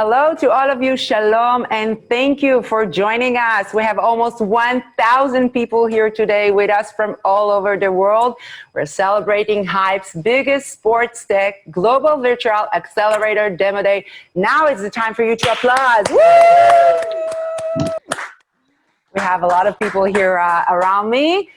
Hello to all of you, shalom, and thank you for joining us. We have almost 1,000 people here today with us from all over the world. We're celebrating Hype's biggest sports tech global virtual accelerator demo day. Now is the time for you to applaud. Woo! We have a lot of people here around me.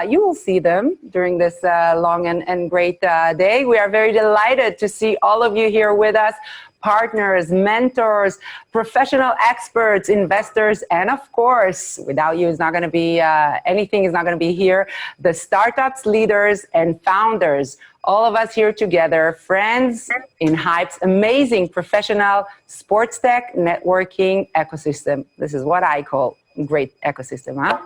You will see them during this long and great day. We are very delighted to see all of you here with us. Partners, mentors, professional experts, investors, and of course, without you, it's not going to be, anything is not going to be here. The startups, leaders, and founders, all of us here together, friends in Hype's amazing professional sports tech networking ecosystem. This is what I call great ecosystem, huh?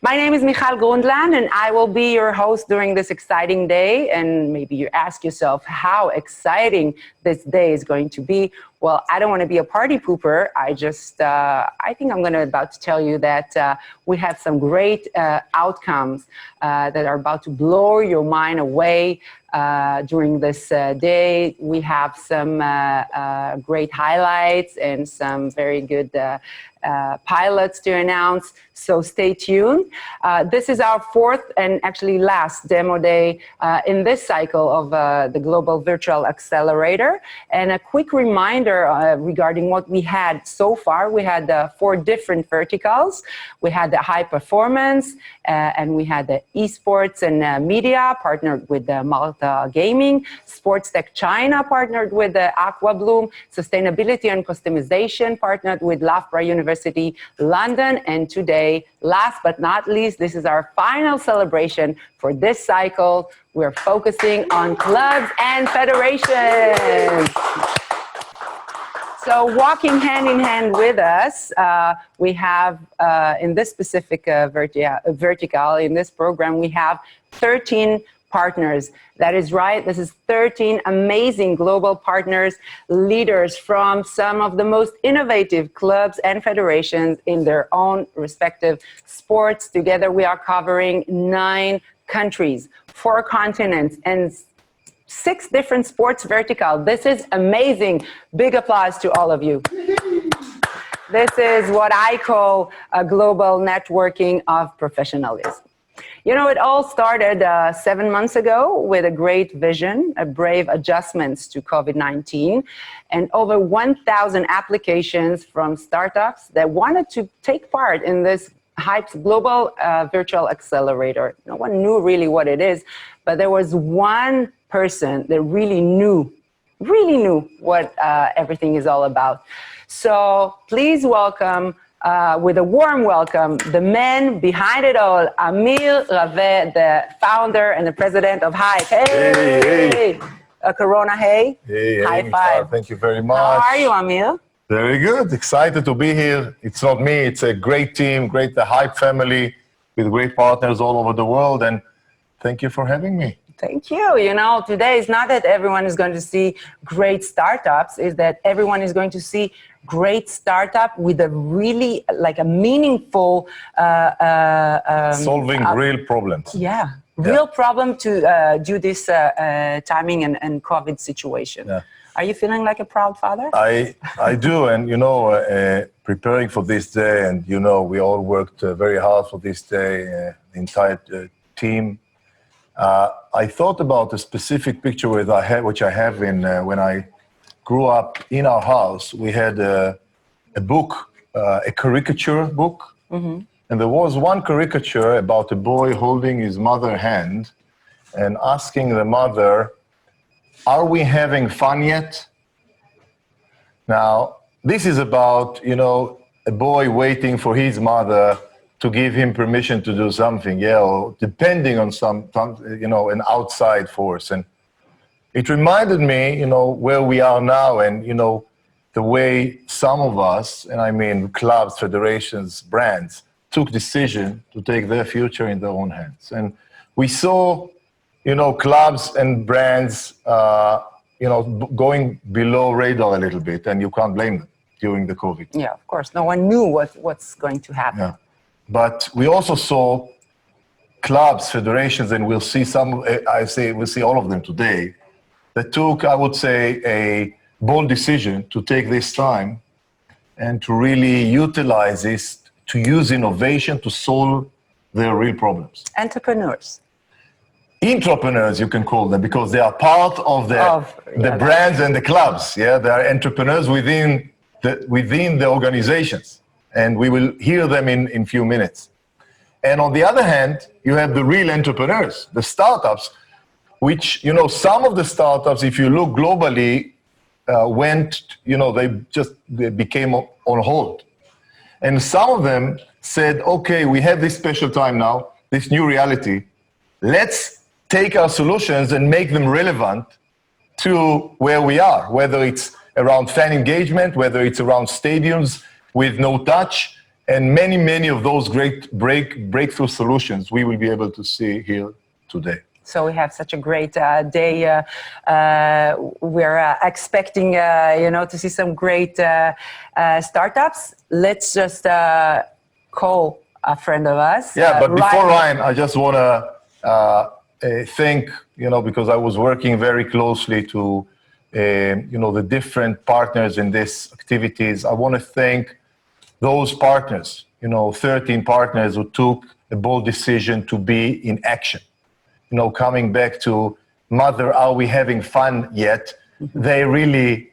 My name is Michal Grundland, and I will be your host during this exciting day. And maybe you ask yourself how exciting this day is going to be. Well, I don't want to be a party pooper. I think I'm about to tell you that we have some great outcomes that are about to blow your mind away during this day. We have some great highlights and some very good pilots to announce, so stay tuned. This is our fourth and actually last demo day in this cycle of the Global Virtual Accelerator. And a quick reminder regarding what we had so far. We had 4 different verticals. We had the high performance, and we had the esports and media partnered with the Malta Gaming, Sports Tech China partnered with the Aqua Bloom, sustainability and customization partnered with Loughborough University London, and today, last but not least, this is our final celebration for this cycle. We're focusing on clubs and federations. So walking hand in hand with us, we have in this specific vertical, in this program, we have 13 partners. That is right. This is 13 amazing global partners, leaders from some of the most innovative clubs and federations in their own respective sports. Together, we are covering 9 countries, 4 continents, and 6 different sports verticals. This is amazing. Big applause to all of you. This is what I call a global networking of professionalism. You know, it all started 7 months ago with a great vision, a brave adjustments to COVID-19, and over 1,000 applications from startups that wanted to take part in this Hype's global virtual accelerator. No one knew really what it is, but there was one person that really knew what everything is all about. So please welcome, with a warm welcome, the man behind it all, Amir Raveh, the founder and the president of Hype. Hey! A Corona hey. Hey, high five. Thank you very much. How are you, Amir? Very good. Excited to be here. It's not me. It's a great team, great Hype family with great partners all over the world. And thank you for having me. Thank you. You know, today is not that everyone is going to see great startups, is that everyone is going to see great startup with a really, like a meaningful... solving real problems. Yeah, real problem to do this timing and COVID situation. Yeah. Are you feeling like a proud father? I do, and you know, preparing for this day, and you know, we all worked very hard for this day, the entire team. I thought about a specific picture which I have in when I grew up in our house. We had a book, a caricature book, and there was one caricature about a boy holding his mother's hand and asking the mother, "Are we having fun yet?" Now, this is about, you know, a boy waiting for his mother to give him permission to do something, yeah, or depending on some, you know, an outside force. And it reminded me, you know, where we are now and, you know, the way some of us, and I mean clubs, federations, brands, took decision to take their future in their own hands. And we saw, you know, clubs and brands, you know, going below radar a little bit, and you can't blame them during the COVID. Yeah, of course. No one knew what's going to happen. Yeah. But we also saw clubs, federations, and we'll see some, we'll see all of them today, that took, I would say, bold decision to take this time and to really utilize this, to use innovation to solve their real problems. Entrepreneurs. Entrepreneurs, you can call them, because they are part of the brands and the clubs. Yeah, they are entrepreneurs within the organizations, and we will hear them in few minutes. And on the other hand, you have the real entrepreneurs, the startups, which, you know, some of the startups, if you look globally, they became on hold. And some of them said, okay, we have this special time now, this new reality. Let's take our solutions and make them relevant to where we are, whether it's around fan engagement, whether it's around stadiums with no touch, and many, many of those great breakthrough solutions we will be able to see here today. So we have such a great day. We're expecting, to see some great startups. Let's just call a friend of us. Yeah, but before Ryan, I just want to thank, because I was working very closely to, the different partners in these activities. I want to thank those partners, 13 partners who took a bold decision to be in action. Coming back to Mother, are we having fun yet? They really,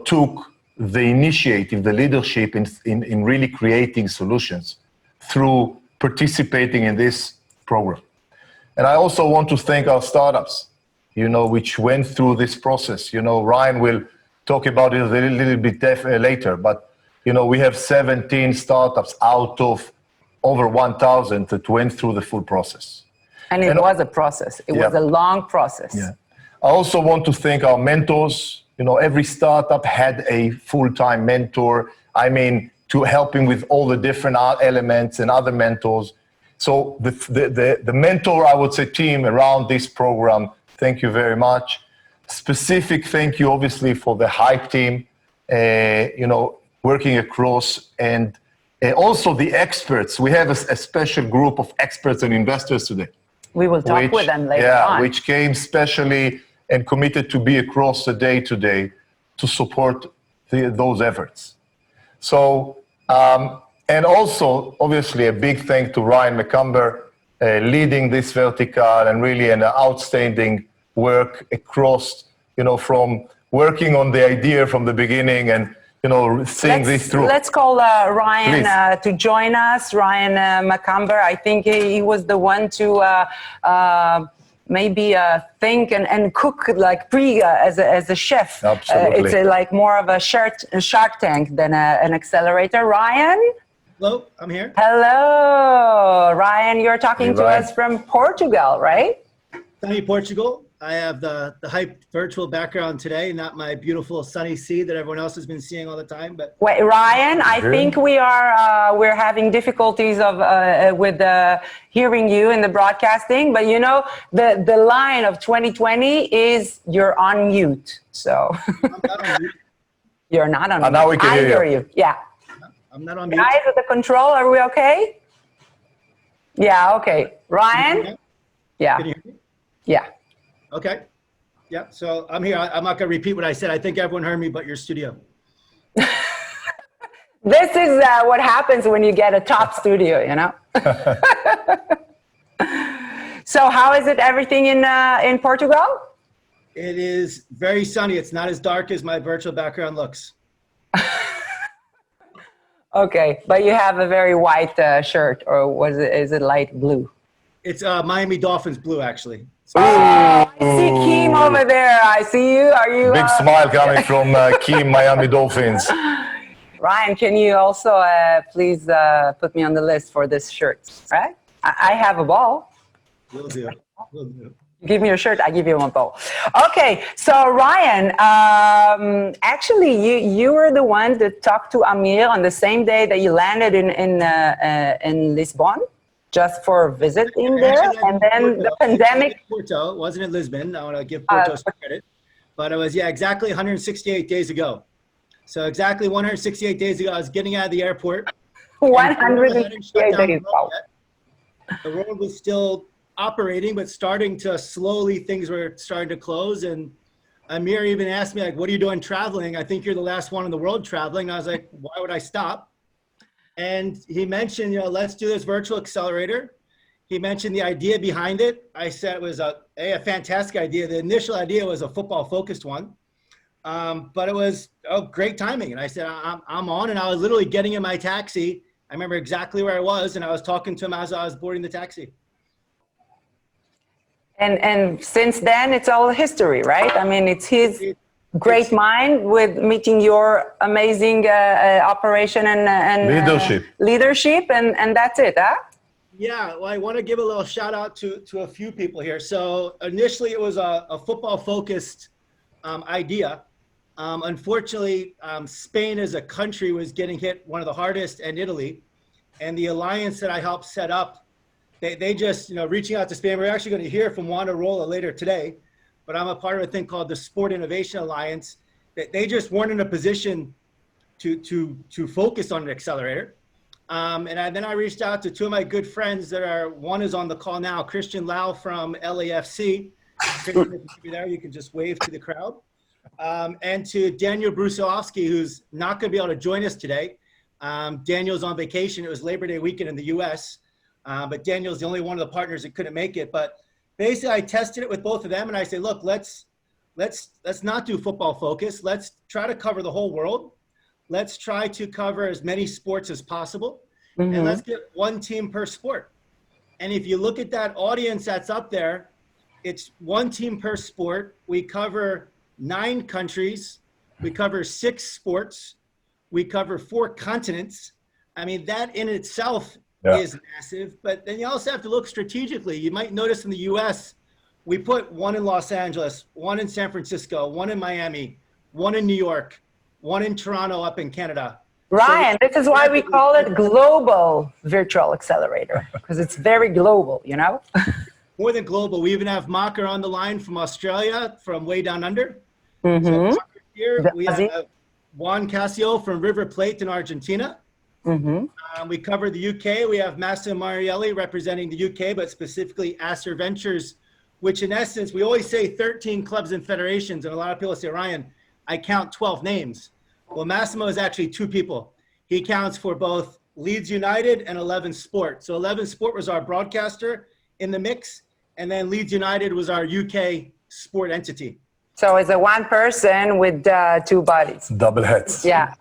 took the initiative, the leadership in really creating solutions through participating in this program. And I also want to thank our startups, which went through this process. Ryan will talk about it a little bit later, but, we have 17 startups out of over 1,000 that went through the full process. And it was a process. It was a long process. Yeah. I also want to thank our mentors. Every startup had a full-time mentor. To help him with all the different elements and other mentors. So the mentor, I would say, team around this program, thank you very much. Specific thank you, obviously, for the Hype team, working across, and also the experts. We have a special group of experts and investors today. We will talk with them later on. Which came specially and committed to be across the day today to support those efforts. So, and also, obviously, a big thank to Ryan McCumber, leading this vertical and really an outstanding work across, from working on the idea from the beginning and, seeing this through. Let's call Ryan to join us. Ryan McCumber, I think he was the one to maybe think and cook like as a chef. Absolutely. It's like more of a Shark Tank than an accelerator. Ryan? Hello, I'm here. Hello, Ryan. You're talking to us from Portugal, right? Sunny Portugal. I have the Hype virtual background today, not my beautiful sunny sea that everyone else has been seeing all the time. But wait, Ryan, I think we're having difficulties with hearing you in the broadcasting. But the line of 2020 is you're on mute. So I'm not on mute. You're not on mute. Now we can hear you. Yeah. I'm not on mute. Guys at the control, are we okay? Yeah. Okay. Ryan. Yeah. Can you hear me? Yeah. Okay. Yeah. So I'm here. I'm not going to repeat what I said. I think everyone heard me but your studio. This is what happens when you get a top studio, So how is it everything in Portugal? It is very sunny. It's not as dark as my virtual background looks. Okay. But you have a very white shirt, or is it light blue? It's Miami Dolphins blue, actually. Oh, I see Keem over there. I see you. Are you? Big smile coming from Keem, Miami Dolphins. Ryan, can you also please put me on the list for this shirt? Right? I have a ball. Will do. Will do. Give me your shirt, I give you one ball. Okay, so Ryan, actually, you were the one that talked to Amir on the same day that you landed in Lisbon. Just for visiting there, and then the pandemic. Porto, it wasn't in Lisbon. I want to give Porto some credit, but it was exactly 168 days ago. So exactly 168 days ago, I was getting out of the airport. 168 days. Wow. The road was still operating, but starting to slowly, things were starting to close, and Amir even asked me, like, what are you doing traveling? I think you're the last one in the world traveling. I was like, why would I stop? And he mentioned, let's do this virtual accelerator. He mentioned the idea behind it. I said it was a fantastic idea. The initial idea was a football focused one, but it was great timing. And I said, I'm on, and I was literally getting in my taxi. I remember exactly where I was, and I was talking to him as I was boarding the taxi. And since then, it's all history, right? I mean, it's his great mind with meeting your amazing operation and leadership, and that's it, huh? Yeah, well, I want to give a little shout out to a few people here. So initially, it was a football-focused idea. Unfortunately, Spain as a country was getting hit one of the hardest, and Italy. And the alliance that I helped set up, they just, reaching out to Spain. We're actually going to hear from Wanda Rolla later today, but I'm a part of a thing called the Sport Innovation Alliance. They just weren't in a position to focus on an accelerator. Then I reached out to two of my good friends one is on the call now, Christian Lau from LAFC. Christian, if you be there, you can just wave to the crowd. And to Daniel Brusilowski, who's not going to be able to join us today. Daniel's on vacation. It was Labor Day weekend in the US. But Daniel's the only one of the partners that couldn't make it. But basically, I tested it with both of them, and I say, look, let's not do football focus. Let's try to cover the whole world. Let's try to cover as many sports as possible, and let's get one team per sport. And if you look at that audience that's up there, it's one team per sport. We cover 9 countries. We cover 6 sports. We cover 4 continents. I mean, that in itself is massive, but then you also have to look strategically. You might notice in the US, we put one in Los Angeles, one in San Francisco, one in Miami, one in New York, one in Toronto up in Canada. Ryan, this is why we call it global virtual accelerator, because it's very global, More than global. We even have Macher on the line from Australia, from way down under. So here we have Juan Casio from River Plate in Argentina. We cover the UK. We have Massimo Marielli representing the UK, but specifically Acer Ventures, which in essence, we always say 13 clubs and federations. And a lot of people say, Ryan, I count 12 names. Well, Massimo is actually 2 people. He counts for both Leeds United and 11 Sport. So 11 Sport was our broadcaster in the mix. And then Leeds United was our UK sport entity. So it's a one person with 2 bodies. Double heads. Yeah.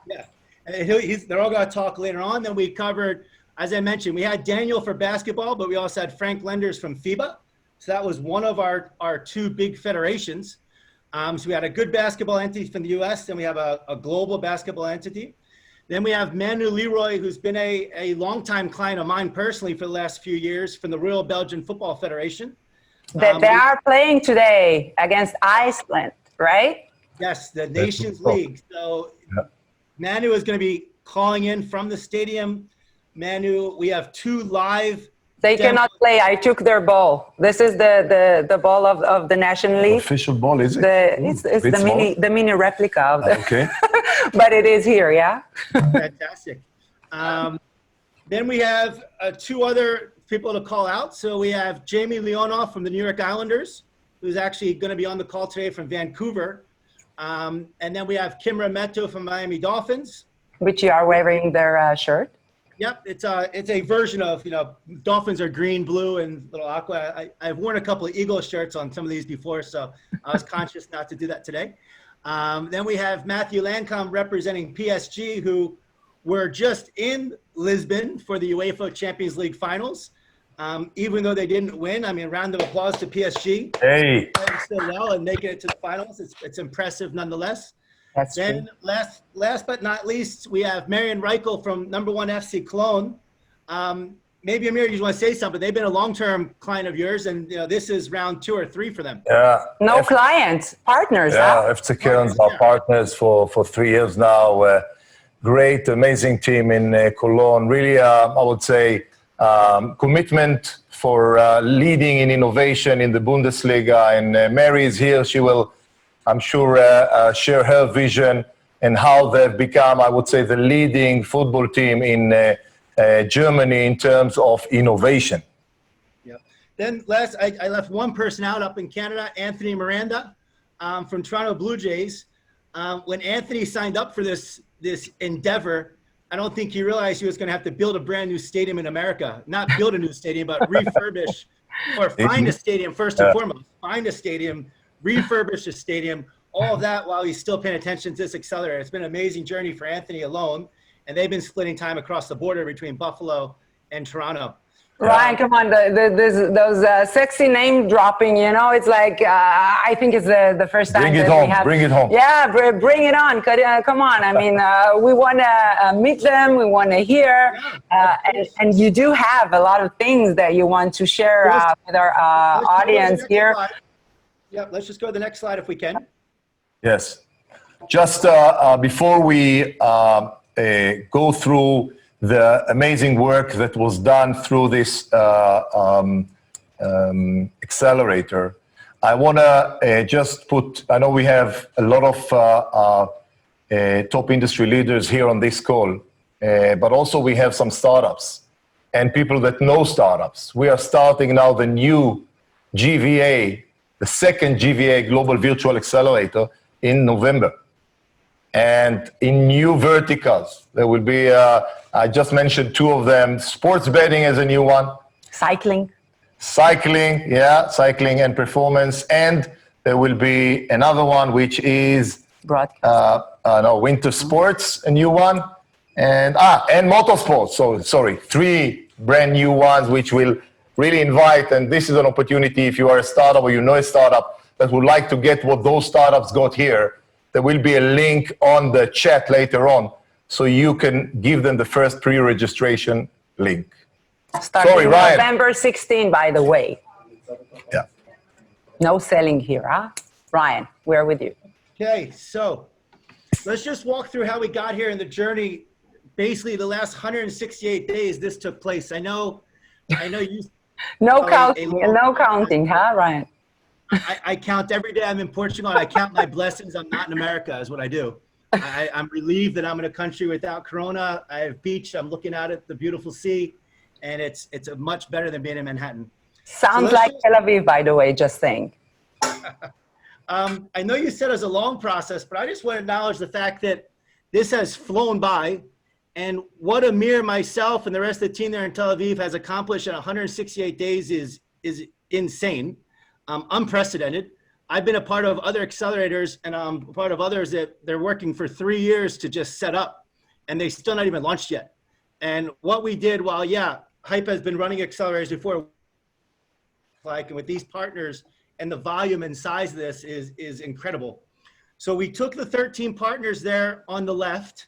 They're all going to talk later on. Then we covered, as I mentioned, we had Daniel for basketball, but we also had Frank Lenders from FIBA. So that was one of our 2 big federations. So we had a good basketball entity from the US, then we have a global basketball entity. Then we have Manu Leroy, who's been a longtime client of mine personally for the last few years from the Royal Belgian Football Federation. They are playing today against Iceland, right? Yes, the Nations League. So Manu is going to be calling in from the stadium. Manu, we have 2 live. They cannot play. I took their ball. This is the ball of the National League. Official ball, is it? It's the mini replica of the. Okay. But it is here, yeah. Fantastic. Then we have 2 other people to call out. So we have Jamie Leonoff from the New York Islanders, who's actually going to be on the call today from Vancouver. And then we have Kim Rametto from Miami Dolphins. Which you are wearing their shirt. Yep, it's a version of, Dolphins are green, blue, and little aqua. I've worn a couple of Eagle shirts on some of these before, so I was conscious not to do that today. Then we have Matthew Lancome representing PSG, who were just in Lisbon for the UEFA Champions League finals. Even though they didn't win, I mean, round of applause to PSG. Hey. Playing still well and making it to the finals. It's impressive nonetheless. That's then true. last but not least, we have Marian Reichel from number 1 FC Cologne. Maybe Amir, you want to say something? They've been a long-term client of yours, and this is round 2 or 3 for them. Yeah. No clients, partners. Yeah, FC Köln's our partners for 3 years now. Great, amazing team in Cologne. Really, I would say, commitment for leading in innovation in the Bundesliga. And Mary is here. She will, I'm sure, share her vision and how they've become, I would say, the leading football team in Germany in terms of innovation. Yeah. Then I left one person out up in Canada, Anthony Miranda. from Toronto Blue Jays. When Anthony signed up for this endeavor, I don't think he realized he was going to have to build a brand new stadium in America. Not build a new stadium, but refurbish or find a stadium first and foremost. Find a stadium, refurbish a stadium, all of that while he's still paying attention to this accelerator. It's been an amazing journey for Anthony alone, and they've been splitting time across the border between Buffalo and Toronto. Ryan, come on, those sexy name dropping, you know, it's like, I think it's the first time we have. Bring it home. Yeah, bring it on. Come on. I mean, we want to meet them. We want to hear. And you do have a lot of things that you want to share with our audience here. Yeah, let's just go to the next slide if we can. Yes. Just before we go through the amazing work that was done through this accelerator, I want to just put, I know we have a lot of top industry leaders here on this call, but also we have some startups and people that know startups. We are starting now the new GVA, the second GVA Global Virtual Accelerator in November. And in new verticals, there will be, I just mentioned two of them, sports betting as a new one. Cycling, and performance. And there will be another one, which is winter sports, a new one. And motorsports. So, sorry, three brand new ones, which will really invite, and this is an opportunity if you are a startup or you know a startup that would like to get what those startups got here. There will be a link on the chat later on, so you can give them the first pre-registration link. Starting November 16, by the way. Yeah. No selling here, huh? Ryan, we're with you. Okay, so let's just walk through how we got here in the journey. Basically, the last 168 days this took place. I know you. No counting, huh, Ryan? I count every day I'm in Portugal. I count my blessings. I'm not in America is what I do. I'm relieved that I'm in a country without Corona. I have beach. I'm looking out at the beautiful sea, and it's much better than being in Manhattan. Sounds like Tel Aviv, by the way, just saying. I know you said it was a long process, but I just want to acknowledge the fact that this has flown by, and what Amir, myself, and the rest of the team there in Tel Aviv has accomplished in 168 days is insane. Unprecedented. I've been a part of other accelerators and I'm part of others that they're working for 3 years to just set up, and they still not even launched yet. And what we did, while Hype has been running accelerators before, and with these partners and the volume and size of this is incredible. So we took the 13 partners there on the left.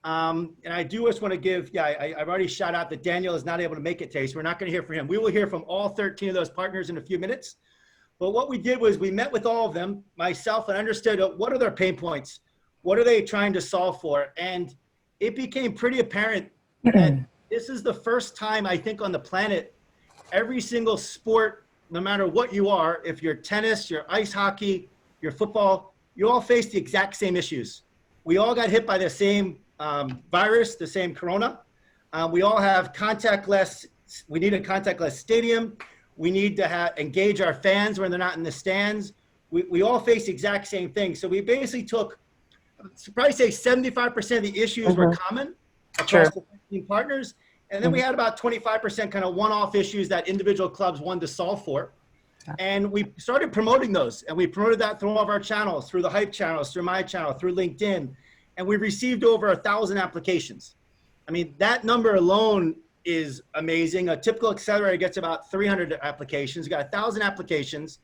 And I do just want to give, I've already shout out that Daniel is not able to make it today, so we're not going to hear from him. We will hear from all 13 of those partners in a few minutes. But what we did was we met with all of them, myself, and understood what are their pain points? What are they trying to solve for? And it became pretty apparent that this is the first time, I think, on the planet, every single sport, no matter what you are, if you're tennis, you're ice hockey, you're football, you all face the exact same issues. We all got hit by the same virus, the same corona. We all have contactless, we need a contactless stadium. We need to engage our fans when they're not in the stands. We all face the exact same thing. So we basically took, probably say 75% of the issues were common across the 15 partners. And then we had about 25% kind of one-off issues that individual clubs wanted to solve for. And we started promoting those. And we promoted that through all of our channels, through the Hype channels, through my channel, through LinkedIn. And we received over 1,000 applications. I mean, that number alone is amazing. A typical accelerator gets about 300 applications. We got 1,000 applications.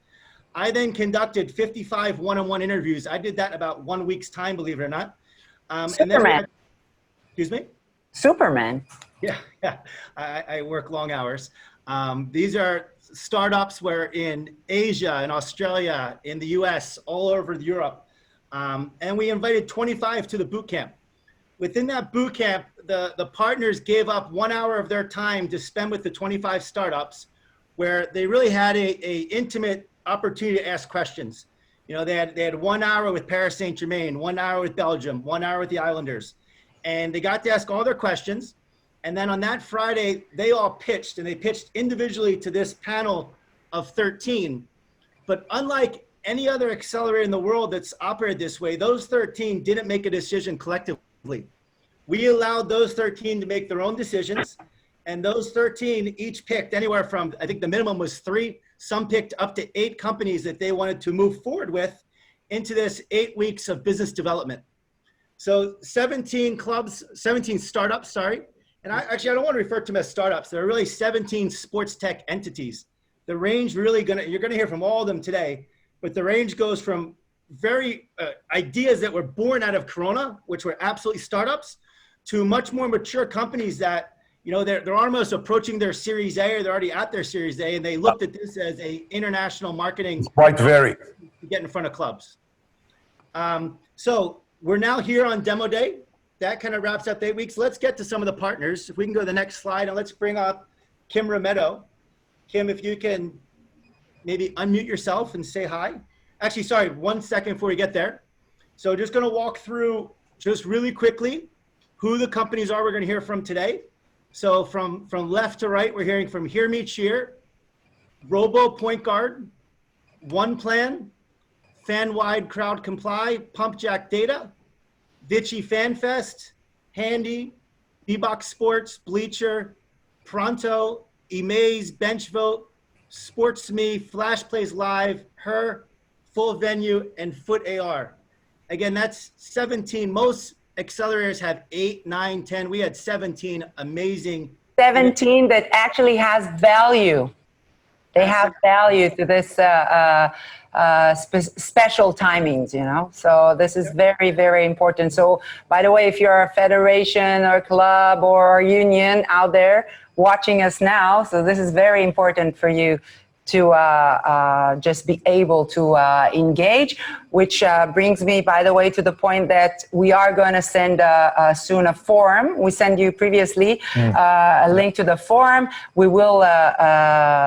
I then conducted 55 one-on-one interviews. I did that in about 1 week's time, believe it or not. Superman. Excuse me? Superman. Yeah. I work long hours. These are startups where in Asia, in Australia, in the US, all over Europe. And we invited 25 to the boot camp. Within that boot camp, the partners gave up 1 hour of their time to spend with the 25 startups, where they really had a intimate opportunity to ask questions. You know, they had 1 hour with Paris Saint-Germain, 1 hour with Belgium, 1 hour with the Islanders. And they got to ask all their questions. And then on that Friday, they all pitched, and they pitched individually to this panel of 13. But unlike any other accelerator in the world that's operated this way, those 13 didn't make a decision collectively. We allowed those 13 to make their own decisions, and those 13 each picked anywhere from, I think the minimum was 3, some picked up to 8 companies that they wanted to move forward with into this 8 weeks of business development. So 17 clubs, 17 startups, sorry. And I don't want to refer to them as startups. There are really 17 sports tech entities. The range really you're gonna hear from all of them today, but the range goes from very ideas that were born out of Corona, which were absolutely startups, to much more mature companies that, you know, they're almost approaching their Series A, or they're already at their Series A, and they looked at this as a international marketing Quite very. to get in front of clubs. So we're now here on demo day. That kind of wraps up 8 weeks. Let's get to some of the partners. If we can go to the next slide, and let's bring up Kim Rametto. Kim, if you can maybe unmute yourself and say hi. Actually, sorry, 1 second before we get there. So just gonna walk through just really quickly who the companies are we're gonna hear from today. So from left to right, we're hearing from Hear Me Cheer, Robo Point Guard, One Plan, FanWide Crowd Comply, Pump Jack Data, Vichy Fan Fest, Handy, B-Box Sports, Bleacher, Pronto, Emaze, Bench Vote, SportsMe, Flash Plays Live, Her, Full Venue, and Foot AR. Again, that's 17. Most accelerators have 8, 9, 10. We had 17 amazing. 17 that actually has value. They have value to this special timings, you know. So this is very, very important. So by the way, if you're a federation or club or union out there watching us now, so this is very important for you to just be able to engage, which brings me, by the way, to the point that we are going to send soon a form. We sent you previously a link to the form. We will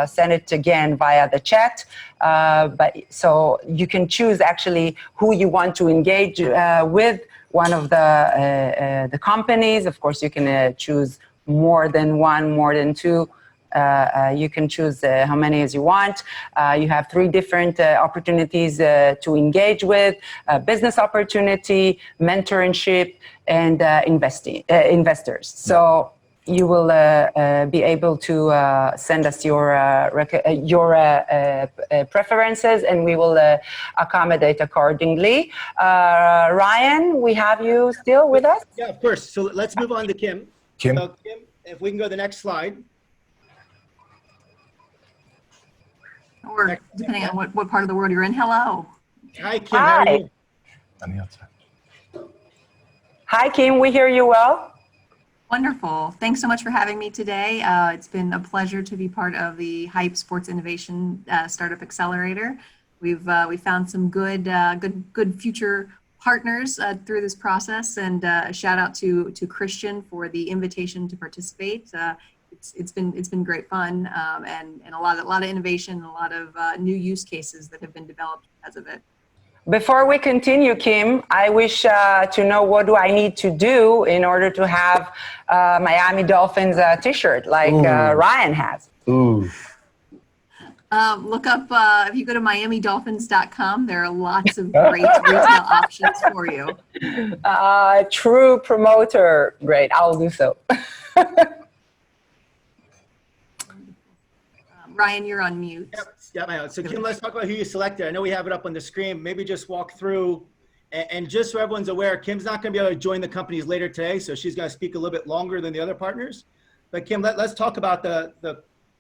send it again via the chat. But so you can choose actually who you want to engage with one of the companies. Of course, you can choose more than one, more than two. You can choose how many as you want. You have 3 different opportunities to engage with: business opportunity, mentorship, and investors. So you will be able to send us your preferences, and we will accommodate accordingly. Ryan, we have you still with us? Yeah, of course. So let's move on to Kim. Kim. So Kim, if we can go to the next slide. Or depending on what part of the world you're in. Hello. Hi, Kim. How are you? On the outside. Hi, Kim. We hear you well. Wonderful. Thanks so much for having me today. It's been a pleasure to be part of the Hype Sports Innovation Startup Accelerator. We found some good future partners through this process, and a shout out to Christian for the invitation to participate. It's been great fun, and a lot of innovation, a lot of new use cases that have been developed because of it. Before we continue, Kim, I wish to know, what do I need to do in order to have Miami Dolphins t-shirt like Ryan has? Ooh. Look up, if you go to miamidolphins.com, there are lots of great retail options for you. True promoter. Great, I'll do so. Ryan, you're on mute. Yep. So Kim, let's talk about who you selected. I know we have it up on the screen. Maybe just walk through, and just so everyone's aware, Kim's not going to be able to join the companies later today, so she's going to speak a little bit longer than the other partners. But Kim, let's talk about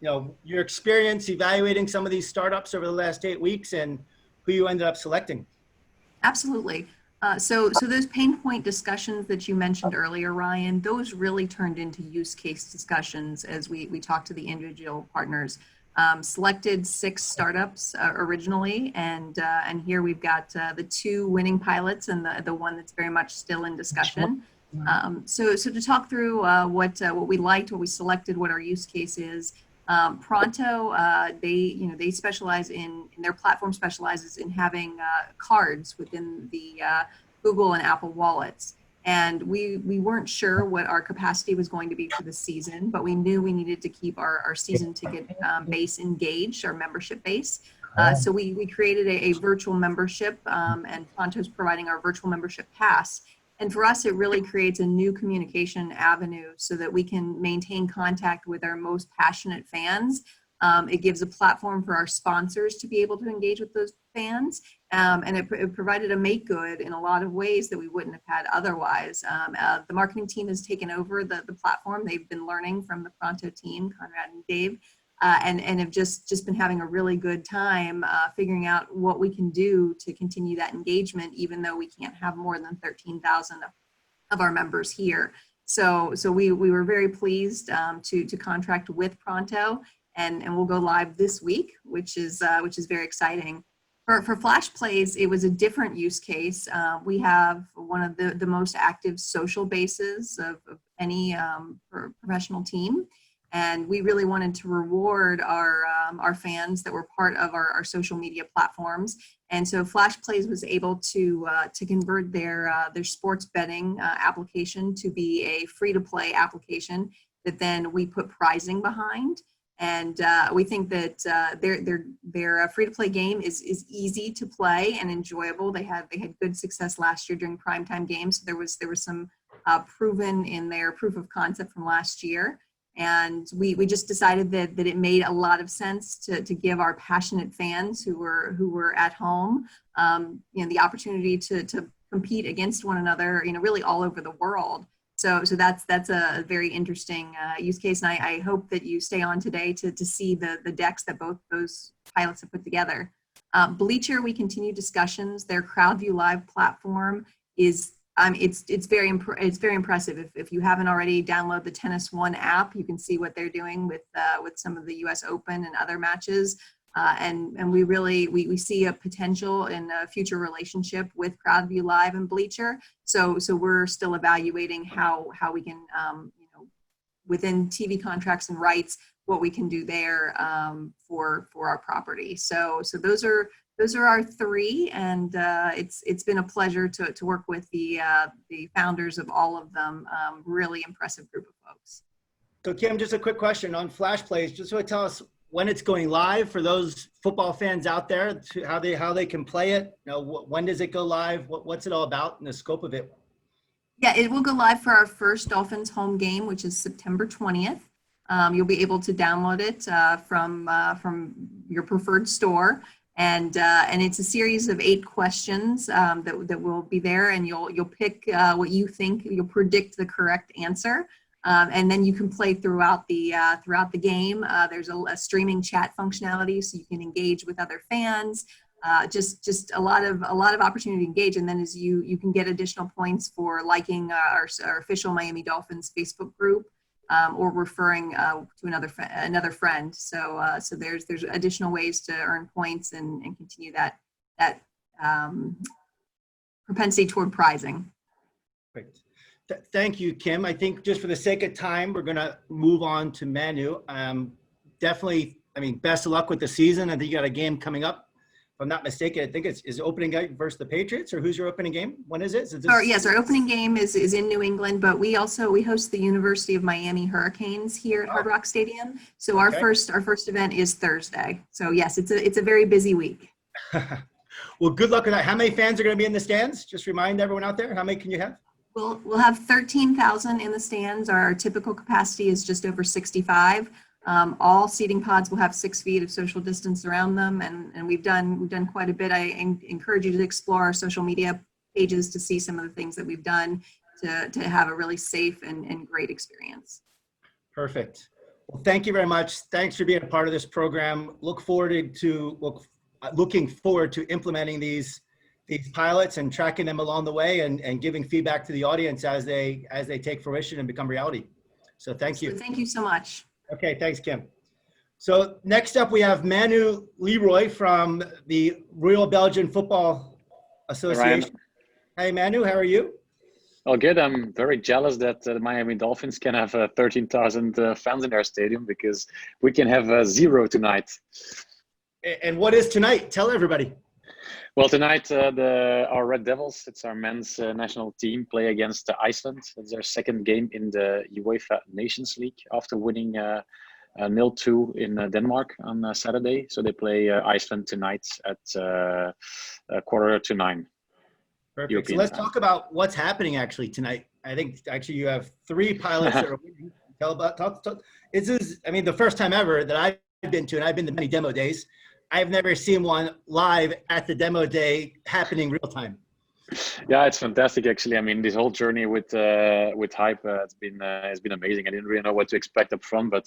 your experience evaluating some of these startups over the last 8 weeks and who you ended up selecting. Absolutely. So those pain point discussions that you mentioned earlier, Ryan, those really turned into use case discussions as we talked to the individual partners. Selected 6 startups originally, and here we've got the 2 winning pilots and the one that's very much still in discussion. So to talk through what we liked, what we selected, what our use case is. Pronto, they specialize in their platform specializes in having cards within the Google and Apple wallets. And we weren't sure what our capacity was going to be for the season, but we knew we needed to keep our season ticket base engaged, our membership base. So we created a virtual membership, and Pronto's providing our virtual membership pass. And for us, it really creates a new communication avenue so that we can maintain contact with our most passionate fans. It gives a platform for our sponsors to be able to engage with those fans. And it provided a make good in a lot of ways that we wouldn't have had otherwise. The marketing team has taken over the platform. They've been learning from the Pronto team, Conrad and Dave, and have just been having a really good time figuring out what we can do to continue that engagement, even though we can't have more than 13,000 of our members here. So we were very pleased to contract with Pronto, and we'll go live this week, which is very exciting. For Flash Plays, it was a different use case. We have one of the most active social bases of any professional team. And we really wanted to reward our fans that were part of our social media platforms. And so Flash Plays was able to convert their sports betting application to be a free-to-play application that then we put pricing behind. And we think that their free-to-play game is easy to play and enjoyable. They had good success last year during primetime games. So there was some proven in their proof of concept from last year. And we just decided that it made a lot of sense to give our passionate fans who were at home, the opportunity to compete against one another, really all over the world. So that's a very interesting use case, and I hope that you stay on today to see the decks that both those pilots have put together. Bleacher, we continue discussions. Their CrowdView Live platform is it's very impressive. If you haven't already, download the Tennis One app. You can see what they're doing with some of the U.S. Open and other matches. And we see a potential in a future relationship with CrowdView Live and Bleacher. So we're still evaluating how we can, within TV contracts and rights, what we can do there for our property. So those are our three, and it's been a pleasure to work with the founders of all of them. Really impressive group of folks. So Kim, just a quick question on Flash Plays. Just want to tell us when it's going live for those football fans out there, how they can play it. When does it go live? What's it all about and the scope of it? Yeah, it will go live for our first Dolphins home game, which is September 20th. You'll be able to download it from your preferred store. And it's a series of 8 questions that will be there, and you'll pick what you think. You'll predict the correct answer, and then you can play throughout the game. There's a streaming chat functionality, so you can engage with other fans. Just a lot of opportunity to engage, and then as you can get additional points for liking our official Miami Dolphins Facebook group. Or referring to another friend. So there's additional ways to earn points and continue that propensity toward prizing. Great. Thank you, Kim. I think just for the sake of time, we're going to move on to Manu. Definitely, best of luck with the season. I think you got a game coming up. If I'm not mistaken, I think is opening game versus the Patriots, or who's your opening game? When is it? Yes, our opening game is in New England, but we host the University of Miami Hurricanes here at Hard Rock Stadium. So our first event is Thursday. So yes, it's a very busy week. Well, good luck with that. How many fans are going to be in the stands? Just remind everyone out there, how many can you have? We'll have 13,000 in the stands. Our typical capacity is just over 65. All seating pods will have 6 feet of social distance around them, and we've done quite a bit. I encourage you to explore our social media pages to see some of the things that we've done to have a really safe and great experience. Perfect. Well, thank you very much. Thanks for being a part of this program. Looking forward to implementing these pilots and tracking them along the way and giving feedback to the audience as they take fruition and become reality. So thank you. Thank you so much. Okay, thanks, Kim. So next up, we have Manu Leroy from the Royal Belgian Football Association. Hey, Manu, how are you? Oh, good. I'm very jealous that the Miami Dolphins can have 13,000 fans in their stadium, because we can have 0 tonight. And what is tonight? Tell everybody. Well, tonight our Red Devils, it's our men's national team, play against Iceland. It's their second game in the UEFA Nations League after winning 0-2 in Denmark on Saturday. So they play Iceland tonight at 8:45. Perfect. European So let's time. talk about what's happening actually tonight. I think actually you have 3 pilots that are winning. Tell about talk. This is, I mean, the first time ever that I've been to, and I've been to many demo days. I've never seen one live at the demo day happening real time. Yeah, it's fantastic actually. I mean, this whole journey with Hype has been amazing. I didn't really know what to expect up front, but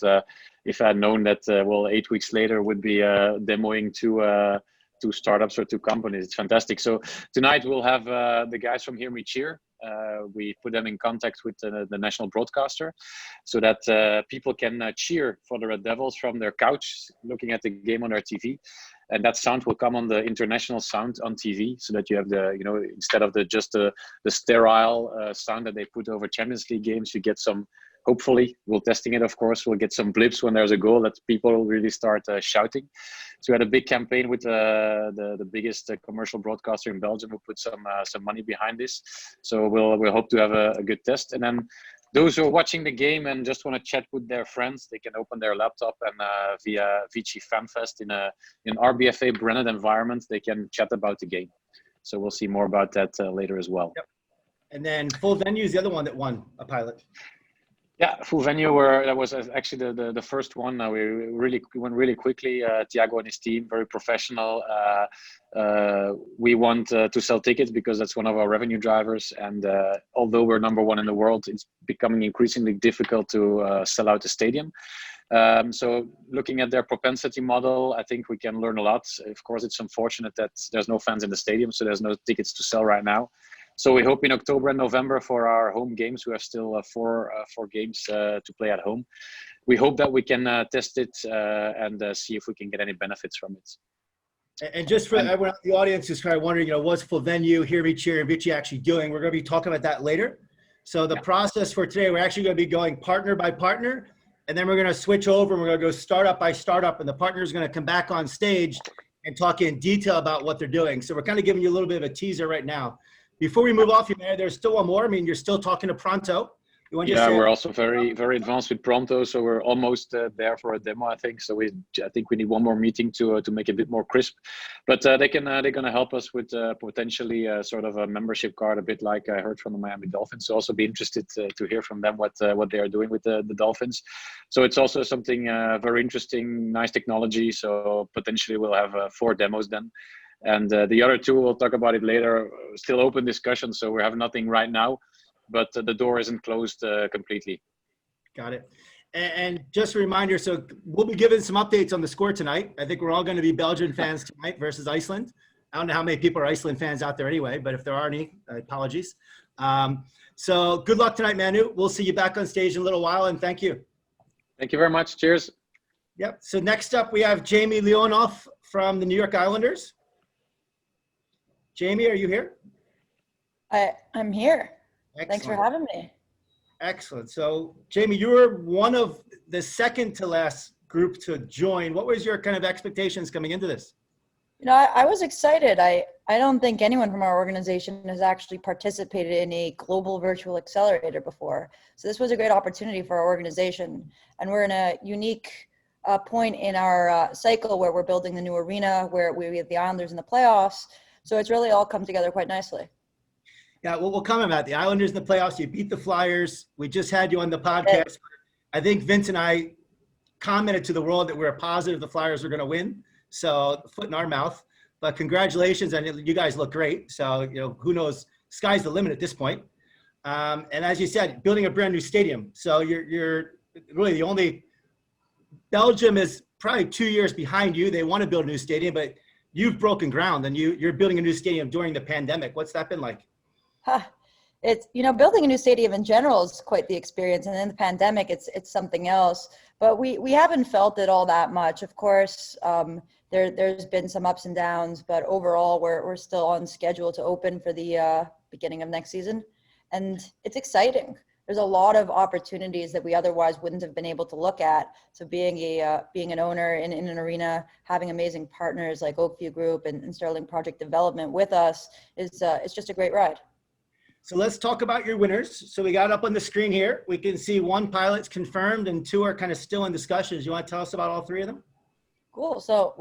if I had known that, well, 8 weeks later would be demoing two startups or 2 companies, it's fantastic. So tonight we'll have the guys from Hear Me Cheer. We put them in contact with the national broadcaster, so that people can cheer for the Red Devils from their couch, looking at the game on their TV. And that sound will come on the international sound on TV, so that you have the, you know, instead of the sterile sound that they put over Champions League games, you get some, hopefully, we're testing it, of course, we'll get some blips when there's a goal that people really start shouting. So we had a big campaign with the biggest commercial broadcaster in Belgium who put some money behind this. So we'll hope to have a good test. And then those who are watching the game and just want to chat with their friends, they can open their laptop and via Vici FanFest in an RBFA branded environment, they can chat about the game. So we'll see more about that later as well. Yep. And then Full Venue is the other one that won a pilot. Yeah, Full Venue, that was actually the first one. We went really quickly. Thiago and his team, very professional. We want to sell tickets because that's one of our revenue drivers. And although we're #1 in the world, it's becoming increasingly difficult to sell out the stadium. So looking at their propensity model, I think we can learn a lot. Of course, it's unfortunate that there's no fans in the stadium, so there's no tickets to sell right now. So we hope in October and November for our home games, we have still four games to play at home. We hope that we can test it and see if we can get any benefits from it. And just for everyone in the audience who's kind of wondering, you know, what's Full Venue, Hear Me Cheer, and Vici actually doing? We're going to be talking about that later. So the process for today, we're actually going to be going partner by partner, and then we're going to switch over and we're going to go startup by startup, and the partner is going to come back on stage and talk in detail about what they're doing. So we're kind of giving you a little bit of a teaser right now. Before we move off, there's still one more. I mean, you're still talking to Pronto. Yeah, we're also very, very advanced with Pronto, so we're almost there for a demo, I think. So I think we need one more meeting to make it a bit more crisp. But they're going to help us with potentially sort of a membership card, a bit like I heard from the Miami Dolphins. So also be interested to hear from them what they are doing with the Dolphins. So it's also something very interesting, nice technology. So potentially we'll have 4 demos then. And the other 2, we'll talk about it later, still open discussion. So we have nothing right now, but the door isn't closed completely. Got it. And just a reminder, so we'll be giving some updates on the score tonight. I think we're all going to be Belgian fans tonight versus Iceland. I don't know how many people are Iceland fans out there anyway, but if there are any, apologies. So good luck tonight, Manu. We'll see you back on stage in a little while, and thank you. Thank you very much. Cheers. Yep. So next up, we have Jamie Leonoff from the New York Islanders. Jamie, are you here? I'm here. Excellent. Thanks for having me. Excellent. So, Jamie, you were one of the second to last group to join. What was your kind of expectations coming into this? You know, I was excited. I don't think anyone from our organization has actually participated in a global virtual accelerator before. So this was a great opportunity for our organization. And we're in a unique point in our cycle where we're building the new arena, where we have the Islanders in the playoffs. So it's really all come together quite nicely. Yeah, well, we'll comment about the Islanders in the playoffs. You beat the Flyers. We just had you on the podcast. I think Vince and I commented to the world that we were positive the Flyers were going to win. So foot in our mouth. But congratulations, and you guys look great. So, you know, who knows? Sky's the limit at this point. And as you said, building a brand new stadium. So you're really the only. Belgium is probably 2 years behind you. They want to build a new stadium, but you've broken ground and you're building a new stadium during the pandemic. What's that been like? It's, you know, building a new stadium in general is quite the experience. And in the pandemic, it's something else. But we haven't felt it all that much. Of course, there's been some ups and downs, but overall, we're still on schedule to open for the beginning of next season. And it's exciting. There's a lot of opportunities that we otherwise wouldn't have been able to look at. So being an owner in an arena, having amazing partners like Oakview Group and Sterling Project Development with us is just a great ride. So let's talk about your winners. So we got up on the screen here. We can see one pilot's confirmed and two are kind of still in discussions. You want to tell us about all three of them? Cool. So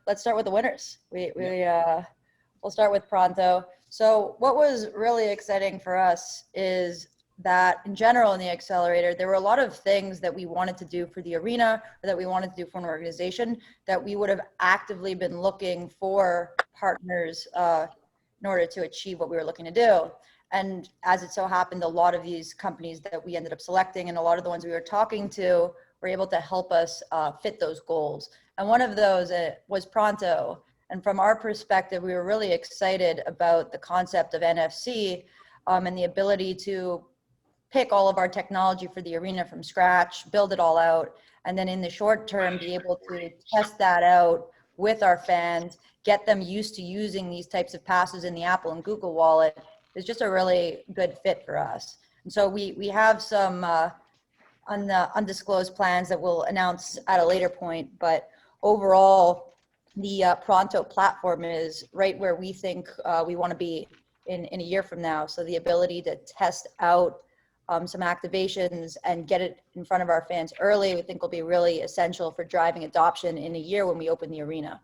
let's start with the winners. We'll start with Pronto. So what was really exciting for us is that in general in the accelerator, there were a lot of things that we wanted to do for the arena or that we wanted to do for an organization that we would have actively been looking for partners in order to achieve what we were looking to do. And as it so happened, a lot of these companies that we ended up selecting and a lot of the ones we were talking to were able to help us fit those goals. And one of those was Pronto. And from our perspective, we were really excited about the concept of NFC and the ability to pick all of our technology for the arena from scratch, build it all out, and then in the short term, be able to test that out with our fans, get them used to using these types of passes in the Apple and Google Wallet is just a really good fit for us. And so we have some undisclosed plans that we'll announce at a later point, but overall, the Pronto platform is right where we think we want to be in a year from now. So the ability to test out some activations and get it in front of our fans early, we think will be really essential for driving adoption in a year when we open the arena.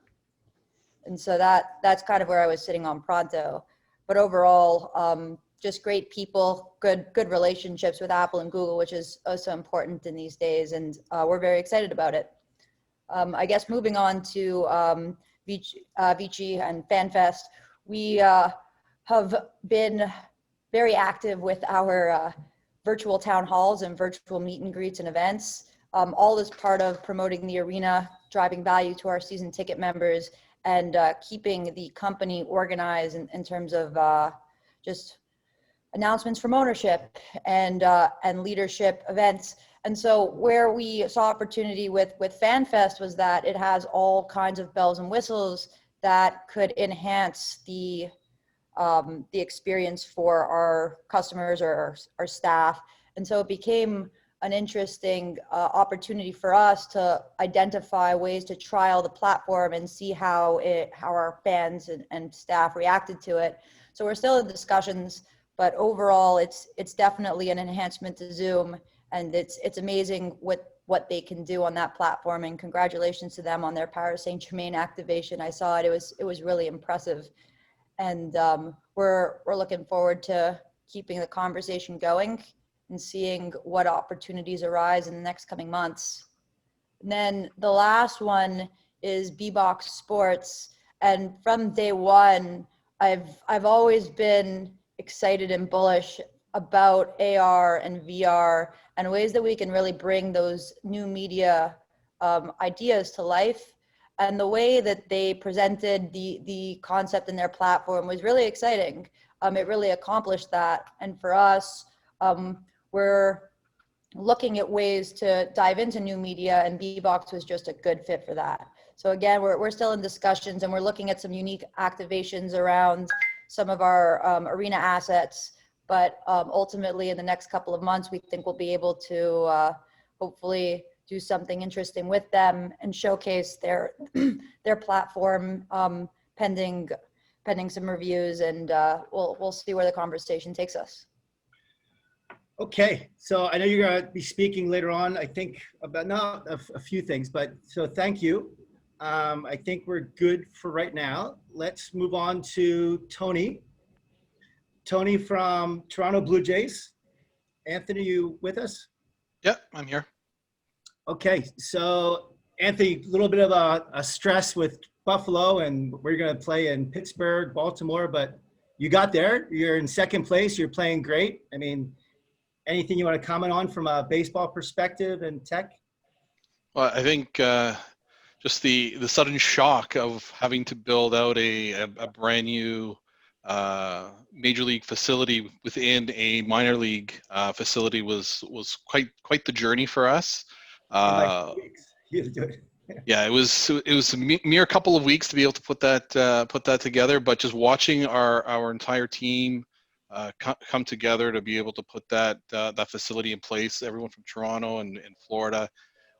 And so that's kind of where I was sitting on Pronto. But overall, just great people, good relationships with Apple and Google, which is also important in these days. And we're very excited about it. I guess moving on to Vici and FanFest, we have been very active with our virtual town halls and virtual meet and greets and events, all as part of promoting the arena, driving value to our season ticket members, and keeping the company organized in terms of just announcements from ownership and leadership events. And so where we saw opportunity with FanFest was that it has all kinds of bells and whistles that could enhance the experience for our customers or our staff. And so it became an interesting opportunity for us to identify ways to trial the platform and see how our fans and staff reacted to it. So we're still in discussions, but overall it's definitely an enhancement to Zoom, and it's amazing what they can do on that platform. And congratulations to them on their Paris Saint-Germain activation. I saw it. It was really impressive. And we're looking forward to keeping the conversation going and seeing what opportunities arise in the next coming months. And then the last one is B-Box Sports. And from day one, I've always been excited and bullish about AR and VR and ways that we can really bring those new media ideas to life. And the way that they presented the concept in their platform was really exciting. It really accomplished that. And for us, we're looking at ways to dive into new media, and B-Box was just a good fit for that. So again, we're still in discussions, and we're looking at some unique activations around some of our arena assets. But ultimately, in the next couple of months, we think we'll be able to hopefully do something interesting with them and showcase their platform pending some reviews, and we'll see where the conversation takes us. Okay, so I know you're going to be speaking later on, I think, about a few things, but so thank you. I think we're good for right now. Let's move on to Tony. Tony from Toronto Blue Jays. Anthony, you with us? Yeah, I'm here. Okay, so Anthony, a little bit of a stress with Buffalo, and we're going to play in Pittsburgh, Baltimore, but you got there. You're in second place. You're playing great. I mean, anything you want to comment on from a baseball perspective and tech? Well, I think just the sudden shock of having to build out a brand new major league facility within a minor league facility was quite the journey for us. Like 2 weeks. You do it. Yeah, it was a mere couple of weeks to be able to put that together. But just watching our entire team come together to be able to put that facility in place, everyone from Toronto and Florida,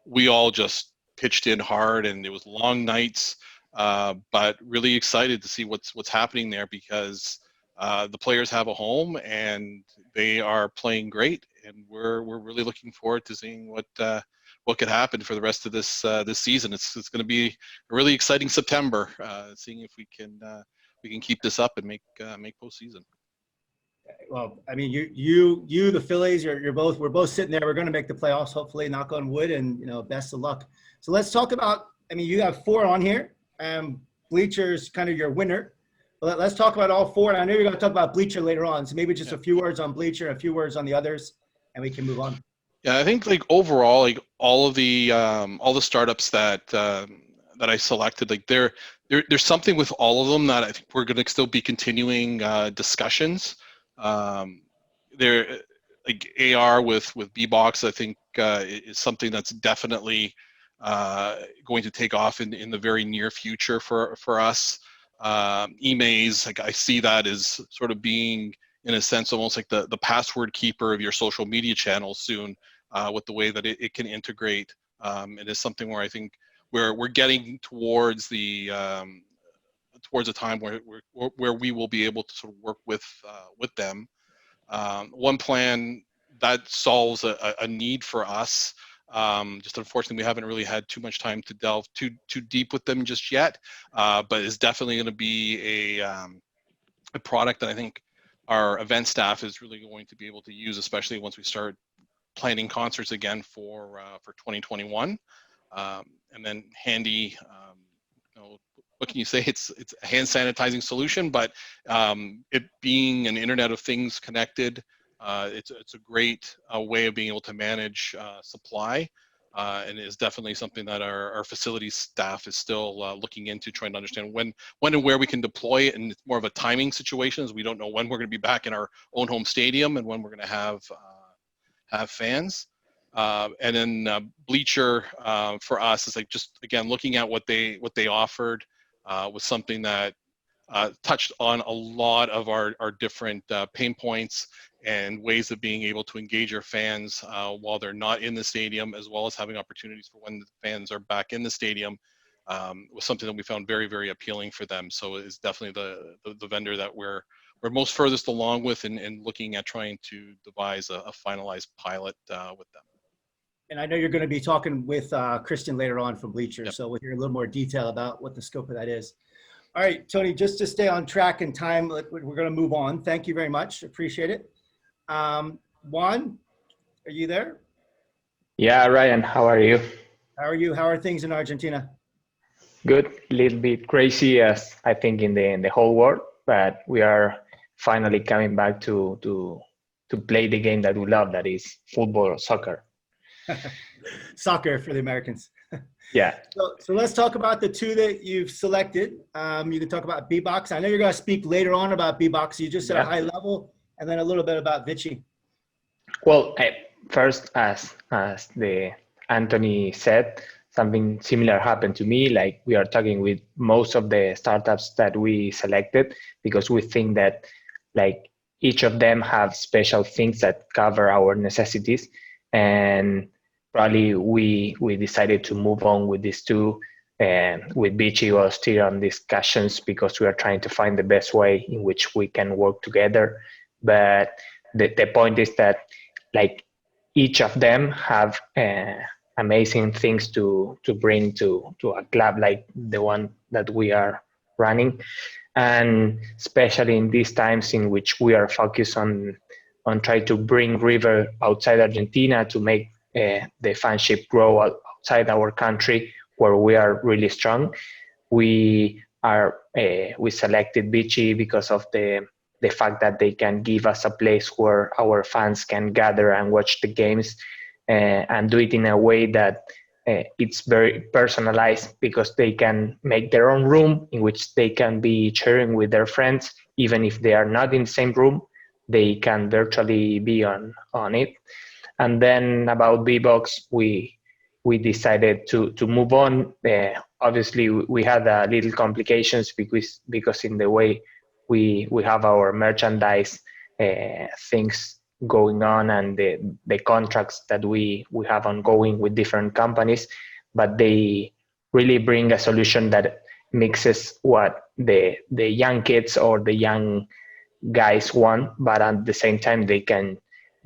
we all just pitched in hard, and it was long nights, but really excited to see what's happening there, because the players have a home and they are playing great, and we're really looking forward to seeing what could happen for the rest of this this season. It's going to be a really exciting September, seeing if we can keep this up and make postseason. Well, I mean, you, the Phillies, we're both sitting there. We're going to make the playoffs, hopefully, knock on wood, and best of luck. So let's talk about. I mean, you have 4 on here, and Bleacher's kind of your winner. But let's talk about all 4. And I know you're going to talk about Bleacher later on, so maybe just a few words on Bleacher, a few words on the others, and we can move on. Yeah, I think like overall, like all the startups that I selected, like there's something with all of them that I think we're going to still be continuing discussions. There, like AR with Bbox, I think is something that's definitely going to take off in the very near future for us. Emails, like I see that as sort of being, in a sense, almost like the password keeper of your social media channels soon, with the way that it can integrate. It is something where I think we're getting towards towards a time where we will be able to sort of work with them. One plan that solves a need for us. Just unfortunately, we haven't really had too much time to delve too deep with them just yet, but it's definitely going to be a product that I think our event staff is really going to be able to use, especially once we start planning concerts again for 2021. And then Handy, what can you say? It's a hand sanitizing solution, but it being an Internet of Things connected, it's a great way of being able to manage supply, and is definitely something that our facilities staff is still looking into, trying to understand when and where we can deploy it. And it's more of a timing situation, as we don't know when we're going to be back in our own home stadium and when we're going to have fans. And then Bleacher for us is like just again looking at what they offered was something that touched on a lot of our different pain points and ways of being able to engage our fans while they're not in the stadium, as well as having opportunities for when the fans are back in the stadium, was something that we found very, very appealing for them. So it's definitely the vendor that we're most furthest along with in looking at trying to devise a finalized pilot with them. And I know you're going to be talking with Kristen later on from Bleacher, so we'll hear a little more detail about what the scope of that is. All right, Tony, just to stay on track and time, we're going to move on. Thank you very much. Appreciate it. Juan, are you there? Yeah, Ryan, how are you? How are you? How are things in Argentina? Good. A little bit crazy, as I think in the whole world, but we are finally coming back to play the game that we love, that is football or soccer. Soccer for the Americans. Yeah. So let's talk about the 2 that you've selected. You can talk about Bbox. I know you're going to speak later on about Bbox. You just said a high level, and then a little bit about Vichy. Well, first, as the Anthony said, something similar happened to me. Like, we are talking with most of the startups that we selected, because we think that like each of them have special things that cover our necessities, and probably we decided to move on with these 2. And with Vichy, we're still on discussions because we are trying to find the best way in which we can work together. But the point is that like each of them have amazing things to bring to a club like the one that we are running, and especially in these times in which we are focused on trying to bring River outside Argentina to make the fanship grow outside our country, where we are really strong. We selected Vichy because of the fact that they can give us a place where our fans can gather and watch the games, and do it in a way that it's very personalized, because they can make their own room in which they can be sharing with their friends. Even if they are not in the same room, they can virtually be on it. And then about Bbox, we decided to move on. Obviously, we had a little complications because in the way we have our merchandise things going on, and the contracts that we have ongoing with different companies, but they really bring a solution that mixes what the young kids or the young guys won, but at the same time they can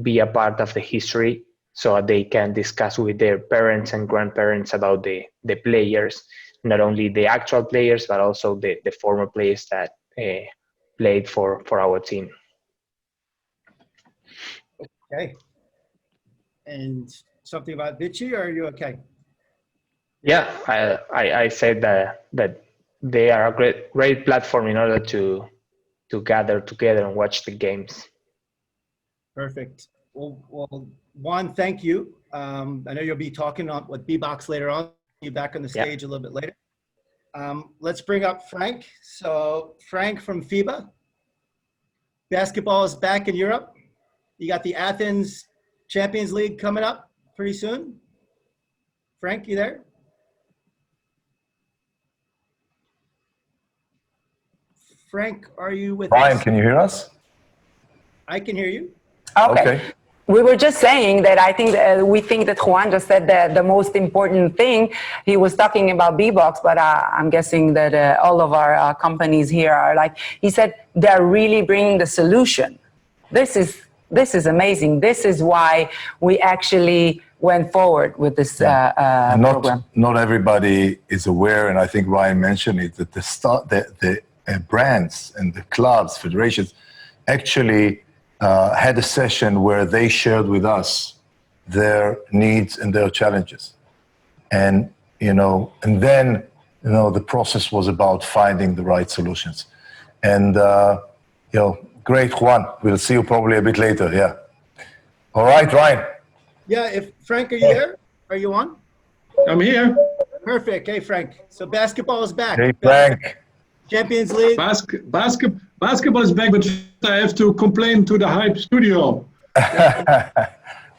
be a part of the history, so they can discuss with their parents and grandparents about the players, not only the actual players, but also the former players that played for our team. Okay. And something about Vichy, or are you okay? Yeah, I said that they are a great platform in order to gather together and watch the games. Perfect. Well, Juan, thank you. I know you'll be talking with B-Box later on. You back on the stage a little bit later. Let's bring up Frank. So Frank from FIBA. Basketball is back in Europe. You got the Athens Champions League coming up pretty soon. Frank, you there? Frank, are you with Brian, us? can you hear us? I can hear you. Okay. We were just saying that I think we think that Juan just said that the most important thing. He was talking about B-Box, but I'm guessing that all of our companies here are like, he said, they're really bringing the solution. This is amazing. This is why we actually went forward with this program. Not everybody is aware, and I think Ryan mentioned it, that the brands and the clubs, federations, actually had a session where they shared with us their needs and their challenges. And, and then, the process was about finding the right solutions. And, great, Juan. We'll see you probably a bit later. Yeah. All right, Ryan. Yeah, Frank, are you there? Are you on? I'm here. Perfect. Hey, Frank. So basketball is back. Hey, Frank. Champions League. Basketball is back, but I have to complain to the Hype studio.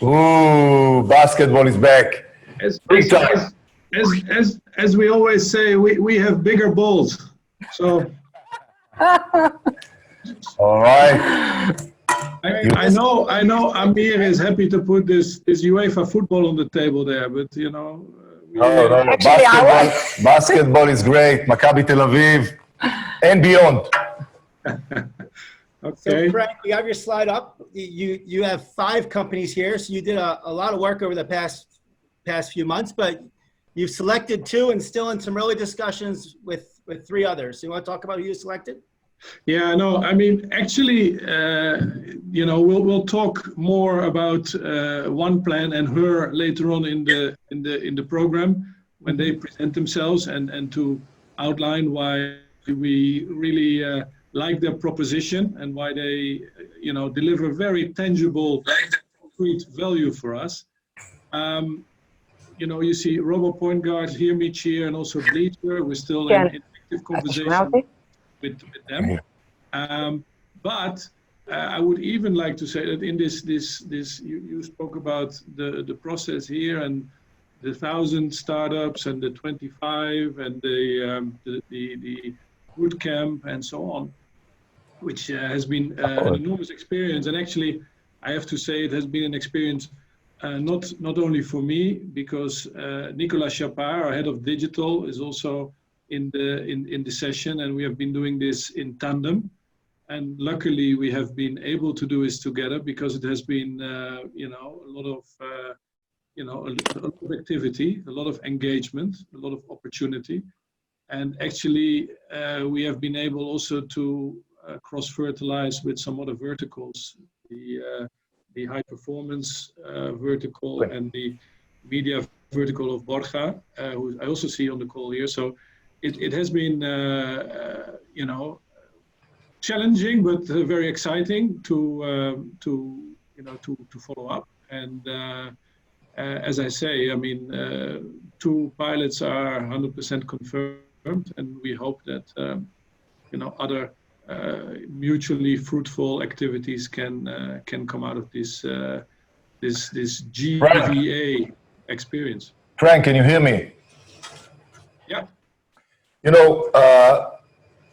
Ooh, basketball is back. As we always say, we have bigger balls. So. All right. I know Amir is happy to put this UEFA football on the table there, but No. Basketball is great. Maccabi Tel Aviv and beyond. Okay. So Frank, you have your slide up. You have 5 companies here, so you did a lot of work over the past few months, but you've selected 2 and still in some early discussions with 3 others. So you want to talk about who you selected? Yeah, no, I mean, actually, we'll talk more about One Plan and her later on in the program when they present themselves and to outline why we really like their proposition and why they, deliver very tangible, concrete value for us. You see Robo Point Guard, Hear Me Cheer, and also Bleacher. We're still in active conversation with them. But I would even like to say that in this you spoke about the process here and the 1,000 startups and the 25 and the boot camp and so on, which has been an enormous experience. And actually, I have to say it has been an experience not only for me, because Nicolas Chapard, our head of digital, is also in the session, and we have been doing this in tandem. And luckily, we have been able to do this together because it has been, a lot of activity, a lot of engagement, a lot of opportunity, and actually, we have been able also to cross-fertilize with some other verticals, the high performance vertical and the media vertical of Borja, who I also see on the call here. So. It has been, challenging, but very exciting to follow up. And as I say, I mean, 2 pilots are 100% confirmed, and we hope that other mutually fruitful activities can come out of this GVA experience. Frank, can you hear me? Yeah.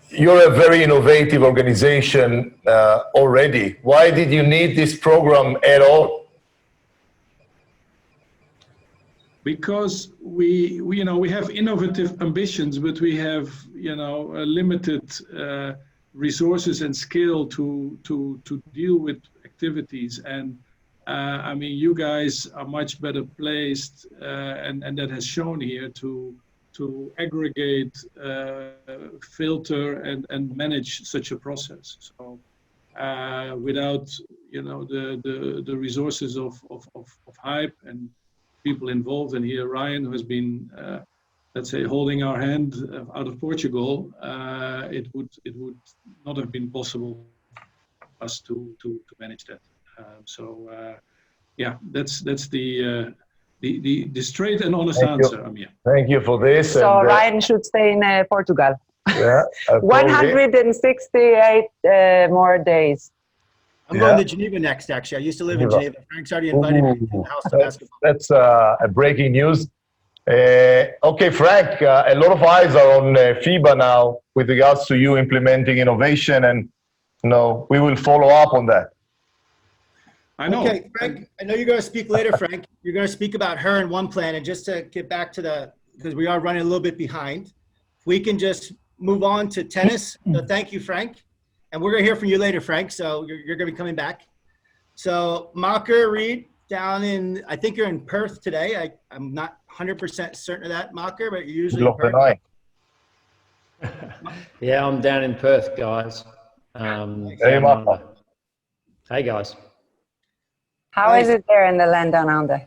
You're a very innovative organization already. Why did you need this program at all? Because we have innovative ambitions, but we have a limited resources and skill to deal with activities. And I mean, you guys are much better placed, and that has shown here to aggregate, filter, and manage such a process. So without the resources of Hype and people involved, and here Ryan, who has been let's say holding our hand out of Portugal, it would not have been possible for us to manage that. Yeah, that's the straight and honest answer, Amir. Thank you for this. So Ryan should stay in Portugal. Yeah, 168 more days. I'm going to Geneva next, actually. I used to live in Geneva. Frank's already invited me to the house to basketball. That's a breaking news. Okay, Frank, a lot of eyes are on FIBA now with regards to you implementing innovation, and we will follow up on that. I know. Okay, Frank, I know you're going to speak later, Frank. You're going to speak about her and one plan. And just to get back to because we are running a little bit behind, if we can just move on to tennis. So thank you, Frank. And we're going to hear from you later, Frank. So you're going to be coming back. So Maker Reed down in, I think you're in Perth today. I'm not 100% certain of that, Maker, but you're usually in Perth. Yeah, I'm down in Perth, guys. Hey, Maker. Hey, guys. How is it there in the land down under?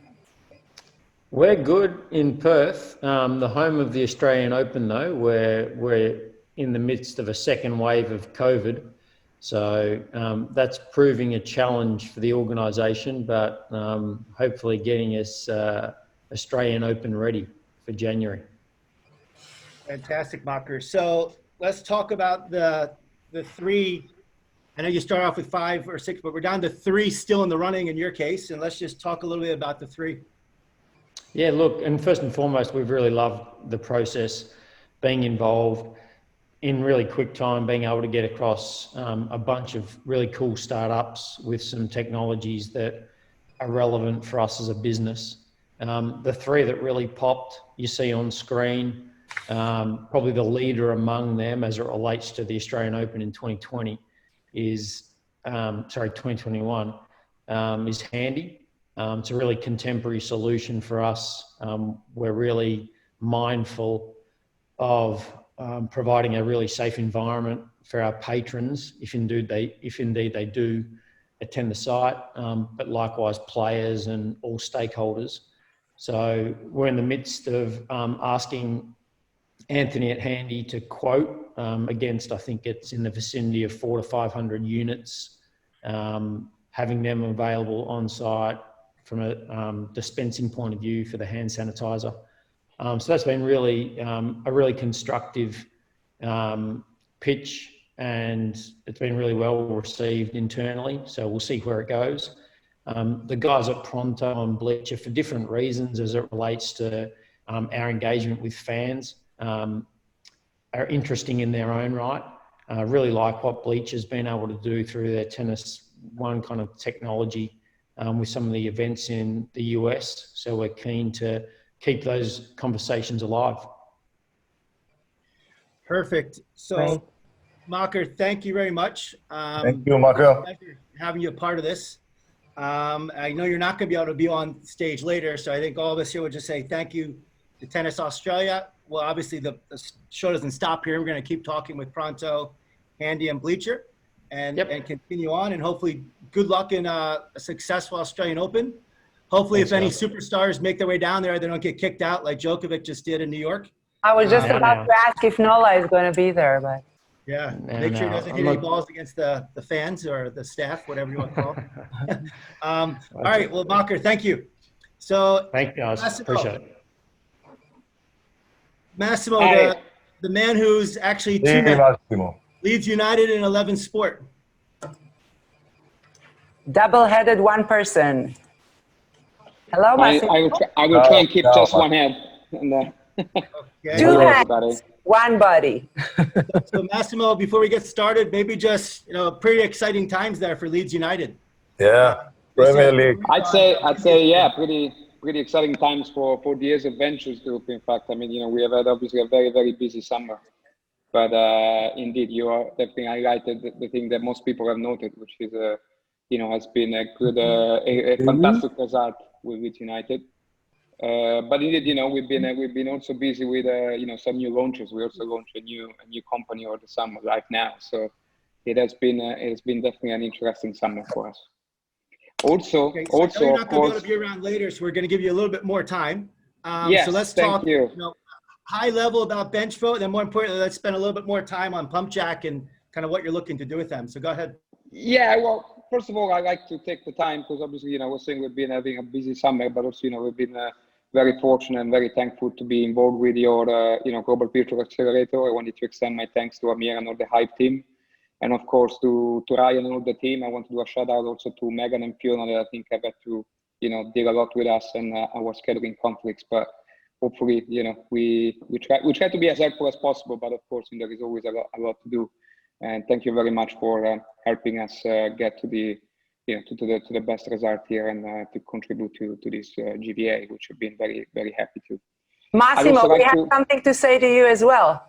We're good in Perth, the home of the Australian Open, though. We're in the midst of a second wave of COVID. So that's proving a challenge for the organisation, but hopefully getting us Australian Open ready for January. Fantastic, Maker. So let's talk about the three. I know you start off with 5 or 6, but we're down to 3 still in the running in your case. And let's just talk a little bit about the 3. Yeah, look, and first and foremost, we've really loved the process, being involved in really quick time, being able to get across a bunch of really cool startups with some technologies that are relevant for us as a business. The 3 that really popped, you see on screen, probably the leader among them as it relates to the Australian Open in 2020 is, 2021, is Handy. It's a really contemporary solution for us. We're really mindful of providing a really safe environment for our patrons, if indeed they do attend the site, but likewise players and all stakeholders. So we're in the midst of asking Anthony at Handy to quote against, I think it's in the vicinity of 400 to 500 units, having them available on site from a dispensing point of view for the hand sanitizer. So that's been really a really constructive pitch, and it's been really well received internally. So we'll see where it goes. The guys at Pronto and Bleacher, for different reasons as it relates to our engagement with fans, are interesting in their own right. Really like what Bleacher's been able to do through their Tennis One kind of technology with some of the events in the US. So we're keen to keep those conversations alive. Perfect. So, Maker, thank you very much. Thank you, Maker. Having you a part of this. I know you're not going to be able to be on stage later, so I think all of us here would just say thank you to Tennis Australia. Well, obviously the show doesn't stop here. We're going to keep talking with Pronto, Handy, and Bleacher, and continue on. And hopefully, good luck in a successful Australian Open. Hopefully, if any superstars make their way down there, they don't get kicked out like Djokovic just did in New York. I was just about to ask if Nola is going to be there, but yeah, make sure he doesn't hit any balls against the fans or the staff, whatever you want to call it. All right, well, Maker, thank you. So, thank you, guys. Appreciate it. Massimo, the man who's actually Leeds United in 11 sport. Double-headed one person. Hello, Massimo. I will try and keep just one head. And, okay. 2 hands, one body. So Massimo, before we get started, maybe just pretty exciting times there for Leeds United. Yeah, Premier League. I'd say yeah, pretty exciting times for the Years Adventures group. In fact, I mean we have had obviously a very busy summer. But indeed, you are definitely highlighted the thing that most people have noted, which is, has been a good, a fantastic result with Leeds United. But indeed, we've been also busy with, some new launches. We also launched a new company over the summer right now. So it has been definitely an interesting summer for us. Also, okay, so also, you're of not going to be able course, to be around later, so we're going to give you a little bit more time. yes, so let's thank talk, you. High level about bench vote, and more importantly, let's spend a little bit more time on Pump Jack and kind of what you're looking to do with them. So go ahead. Yeah, well, first of all, I like to take the time because obviously, I was saying we've been having a busy summer, but also, we've been very fortunate and very thankful to be involved with your, Global Future Accelerator. I wanted to extend my thanks to Amir and all the Hype team. And of course, to Ryan and all the team. I want to do a shout out also to Megan and Fiona that I think have had to, deal a lot with us and our scheduling conflicts. But hopefully, we try to be as helpful as possible. But of course, there is always a lot to do. And thank you very much for helping us get to the to the best result here and to contribute to this GVA, which I've been very, very happy to. Massimo, we have something to say to you as well.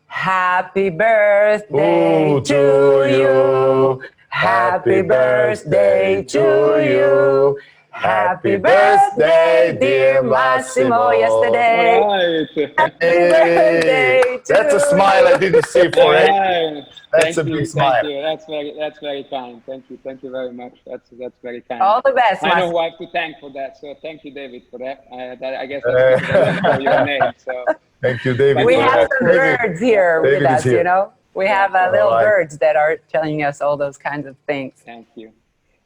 Happy birthday to you. Happy birthday to you. Happy birthday, dear Massimo, yesterday. Right. Happy birthday to That's a smile I didn't see for it. That's a big smile. Thank you. That's very kind. Thank you very much. That's very kind. All the best, I know Massimo. who I have to thank for that. So thank you, David, for that. I guess that's because I don't know your name. So thank you, David. We have some birds here with us, We have little birds that are telling us all those kinds of things. Thank you.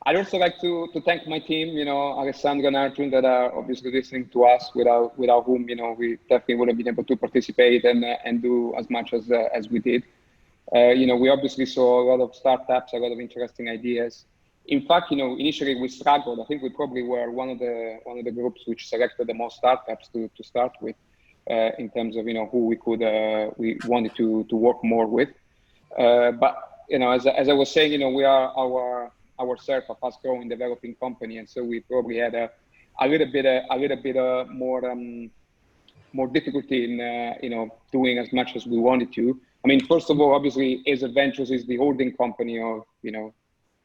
I'd also like to thank my team, Alessandro and Arjun, that are obviously listening to us, without whom, we definitely wouldn't have been able to participate and do as much as we did. We obviously saw a lot of startups, a lot of interesting ideas. In fact, initially we struggled. I think we probably were one of the groups which selected the most startups to start with, in terms of who we wanted to work more with. But as I was saying, we are ourselves a fast-growing developing company, and so we probably had a little bit more difficulty in doing as much as we wanted to. I mean, first of all, obviously, Ace Adventures is the holding company of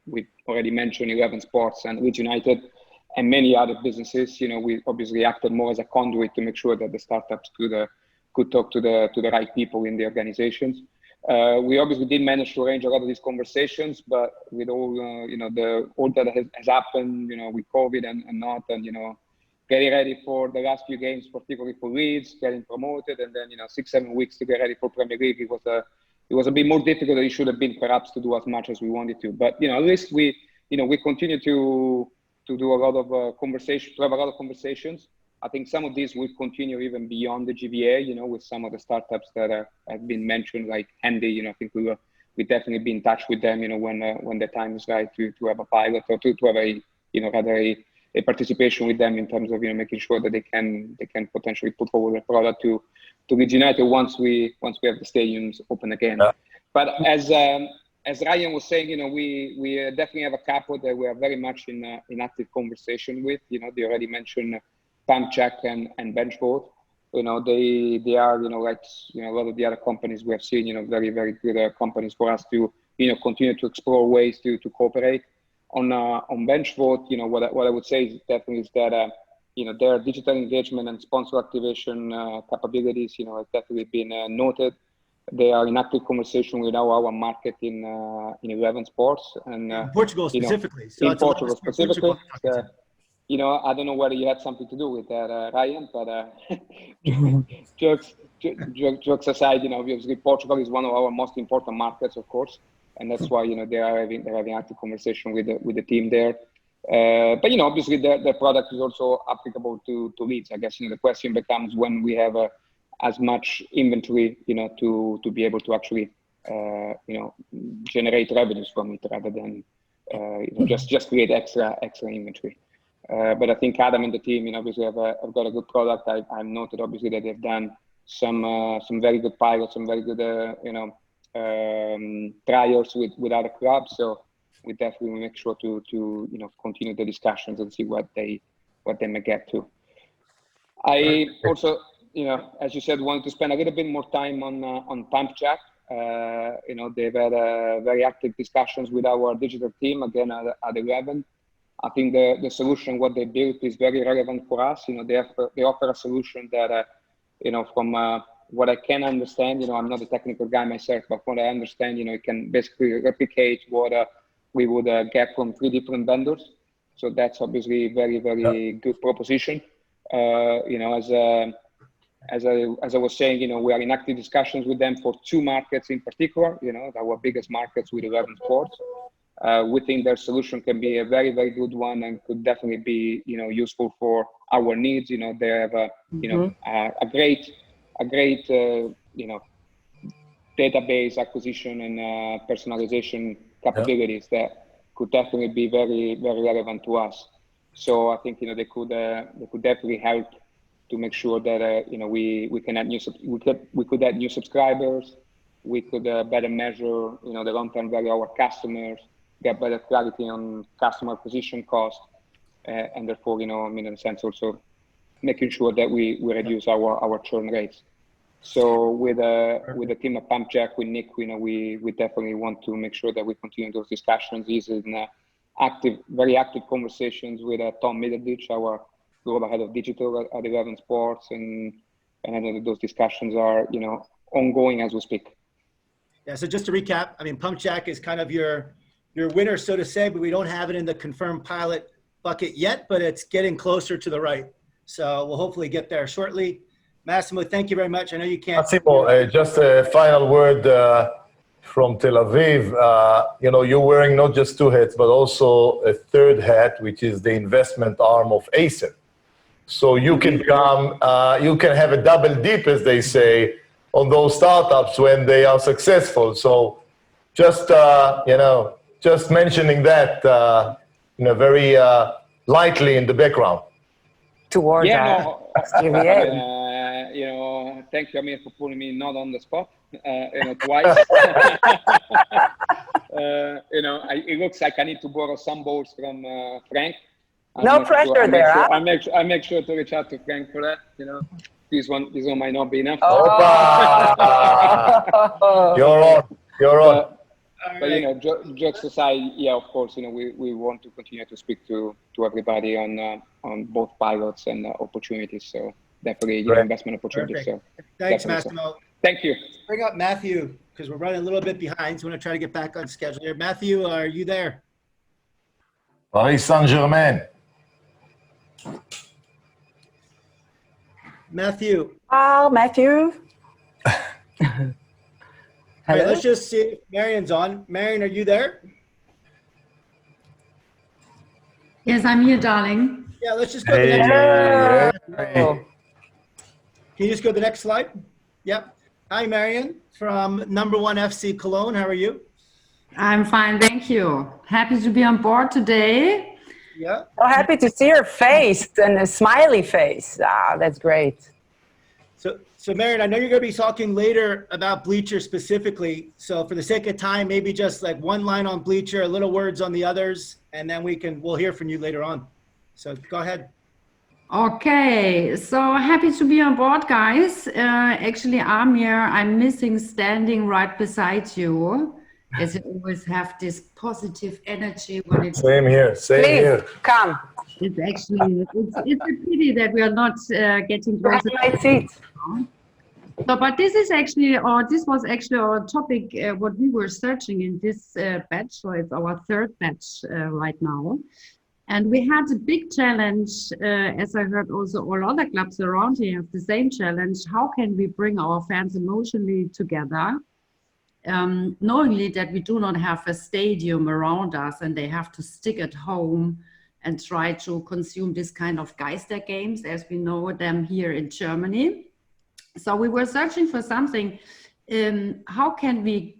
we already mentioned 11 Sports and Leeds United and many other businesses. We obviously acted more as a conduit to make sure that the startups could talk to the right people in the organizations. We obviously did manage to arrange a lot of these conversations, but with all all that has happened, with COVID and not, and getting ready for the last few games, particularly for Leeds, getting promoted, and then 6-7 weeks to get ready for Premier League, it was a bit more difficult than it should have been, perhaps, to do as much as we wanted to. But at least we continue to do a lot of conversations, to have a lot of conversations. I think some of these will continue even beyond the GVA, with some of the startups that have been mentioned, like Handy. I think we definitely be in touch with them, when the time is right to have a pilot or to have a participation with them in terms of making sure that they can potentially put forward a product to Leeds United once we have the stadiums open again. Yeah. But as Ryan was saying, we definitely have a couple that we are very much in active conversation with. They already mentioned Pump Jack and Benchboard. They are like a lot of the other companies we have seen, very, very good companies for us to continue to explore ways to cooperate. On Benchboard, what I would say is definitely that their digital engagement and sponsor activation capabilities have definitely been noted. They are in active conversation with our market in 11 Sports and Portugal specifically. In Portugal specifically. I don't know whether you had something to do with that, Ryan, but jokes aside, obviously Portugal is one of our most important markets, of course, and that's why they're having active conversation with the team there. But obviously the product is also applicable to Leeds. I guess the question becomes when we have as much inventory, to be able to actually generate revenues from it rather than just create extra inventory. But I think Adam and the team, obviously have got a good product. I've noted obviously that they've done some very good pilots, some very good trials with other clubs. So we definitely make sure to continue the discussions and see what they may get to. I also, as you said, wanted to spend a little bit more time on Pump Jack. They've had very active discussions with our digital team again at 11. I think the solution, what they built, is very relevant for us. They offer a solution that, from what I can understand, I'm not a technical guy myself, but from what I understand, it can basically replicate what we would get from 3 different vendors. So that's obviously a very, very good proposition. As I was saying, we are in active discussions with them for 2 markets in particular, our biggest markets with 11 sports. We think their solution can be a very, very good one and could definitely be, useful for our needs. They have a great, database acquisition and personalization capabilities that could definitely be very, very relevant to us. So I think, they could definitely help to make sure that, we can add we could add new subscribers. We could better measure, the long-term value of our customers, get better clarity on customer acquisition cost, and therefore, in a sense also making sure that we reduce our churn rates. So with the team at PumpJack, with Nick, we definitely want to make sure that we continue those discussions. He's in very active conversations with Tom Middleditch, our global head of digital at 11 Sports, and I know that those discussions are ongoing as we speak. Yeah. So just to recap, PumpJack is kind of your winner, so to say, but we don't have it in the confirmed pilot bucket yet, but it's getting closer to the right. So we'll hopefully get there shortly. Massimo, thank you very much. I know you can't. Massimo, just a final word from Tel Aviv. You're wearing not just 2 hats, but also a 3rd hat, which is the investment arm of Acer. So you can you can have a double dip, as they say, on those startups when they are successful. So just, just mentioning that, very lightly in the background. Toward Next GVA. Thank you, Amir, for putting me not on the spot, twice. It looks like I need to borrow some balls from Frank. No pressure there, huh? I make sure to reach out to Frank for that. This one might not be enough. You're on. But jokes aside, yeah, of course, we want to continue to speak to everybody on both pilots and opportunities. So definitely investment opportunities. Perfect. So thanks, definitely. Massimo. Than't you. Let's bring up Matthew because we're running a little bit behind. So we're going to try to get back on schedule here. Matthew, are you there? Paris Saint-Germain. Matthew. Oh, Matthew. All right, let's just see if Marion's on. Marion, are you there? Yes, I'm here, darling. Yeah, let's just go to the next slide. Hey. Can you just go to the next slide? Yep. Hi, Marion from number 1 FC Cologne. How are you? I'm fine, thank you. Happy to be on board today. Yeah. So happy to see your face and a smiley face. Ah, that's great. So Marion, I know you're going to be talking later about Bleacher specifically. So for the sake of time, maybe just like 1 line on Bleacher, a little words on the others, and then we'll hear from you later on. So go ahead. Okay, so happy to be on board, guys. Actually, Amir, I'm missing standing right beside you, as you always have this positive energy when it's Same here. Please, come. It's actually it's a pity that we are not getting closer. My seat. So, but this is actually, or this was actually our topic, what we were searching in this batch. So it's our 3rd batch right now. And we had a big challenge, as I heard also all other clubs around here have the same challenge. How can we bring our fans emotionally together, knowingly that we do not have a stadium around us and they have to stick at home and try to consume this kind of Geister games as we know them here in Germany. So we were searching for something, how can we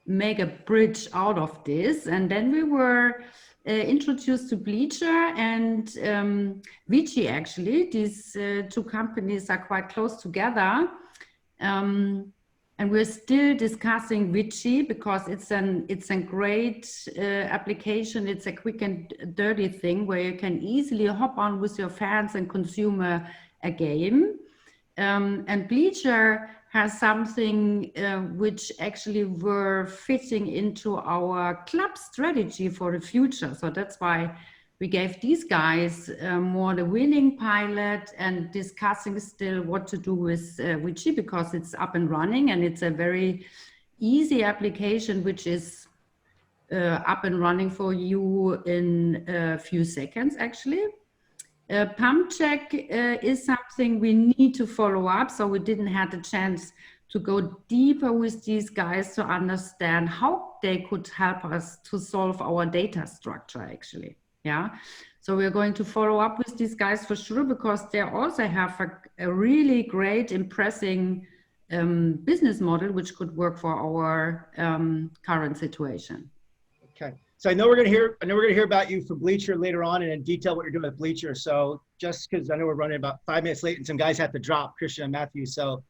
make a bridge out of this? And then we were introduced to Bleacher and Vici actually. These 2 companies are quite close together. And we're still discussing Vici because it's a great application. It's a quick and dirty thing where you can easily hop on with your fans and consume a game. And Bleacher has something which actually were fitting into our club strategy for the future. So that's why we gave these guys more the winning pilot and discussing still what to do with Vici, because it's up and running and it's a very easy application which is up and running for you in a few seconds actually. Pump check is something we need to follow up, so we didn't have the chance to go deeper with these guys to understand how they could help us to solve our data structure actually. Yeah, so we're going to follow up with these guys for sure, because they also have a really great, impressive business model which could work for our current situation. Okay, so I know we're gonna hear about you for Bleacher later on and in detail what you're doing with Bleacher. So just because I know we're running about 5 minutes late and some guys have to drop, Christian and Matthew. So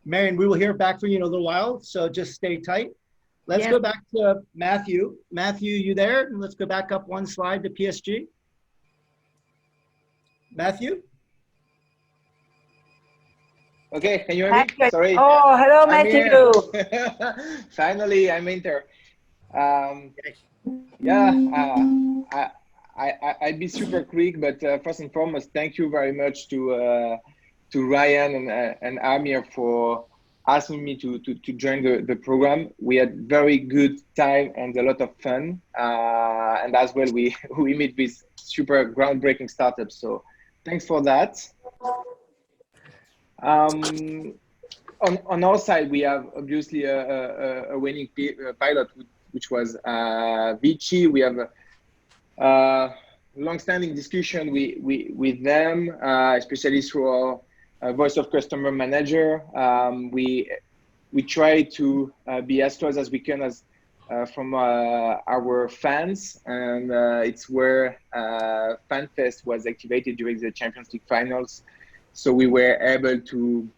Marion, we will hear back from you in a little while. So just stay tight. Let's go back to Matthew. Matthew, you there? And let's go back up one slide to PSG. Matthew? Okay, can you hear me? Sorry. Oh, hello, Matthew. Finally, I'm in there. I'll be super quick, but first and foremost, thank you very much to Ryan and Amir for asking me to join the program. We had very good time and a lot of fun, and as well we meet with super groundbreaking startups. So thanks for that. On our side, we have obviously a winning pilot, which was Vici. We have a long-standing discussion with them, especially through our voice of customer manager. We try to be as close as we can as from our fans, and it's where FanFest was activated during the Champions League finals. So we were able to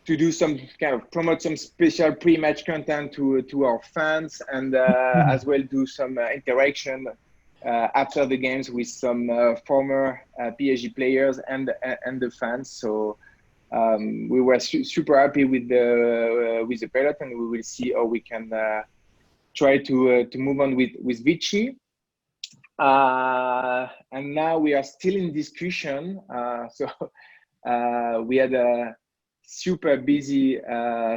do some kind of promote some special pre-match content to our fans, and as well do some interaction after the games with some former PSG players and the fans. So we were super happy with the pilot, and we will see how we can try to move on with Vici. And now we are still in discussion. So we had a super busy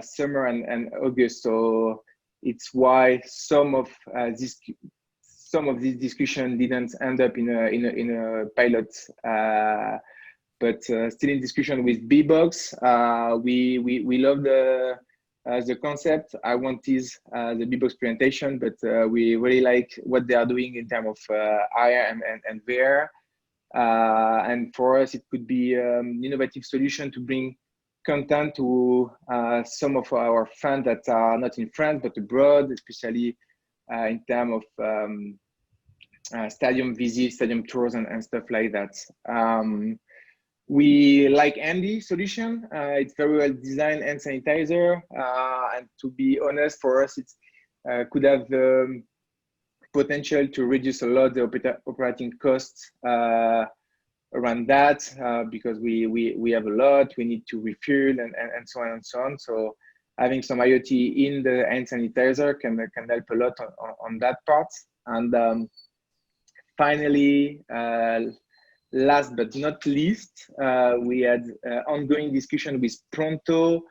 summer and August, so it's why some of this discussion didn't end up in a pilot, but still in discussion with B-Box. We love the concept. I want the B-Box presentation, but we really like what they are doing in terms of IR and VR. And for us, it could be an innovative solution to bring content to some of our fans that are not in France but abroad, especially in terms of stadium visits, stadium tours, and stuff like that. We like Andy solution. It's very well designed hand sanitizer, and to be honest, for us, it could have the potential to reduce a lot the operating costs around that, because we have a lot, we need to refuel and so on and so on. So having some IoT in the hand sanitizer can help a lot on that part. And finally, last but not least, we had ongoing discussion with Pronto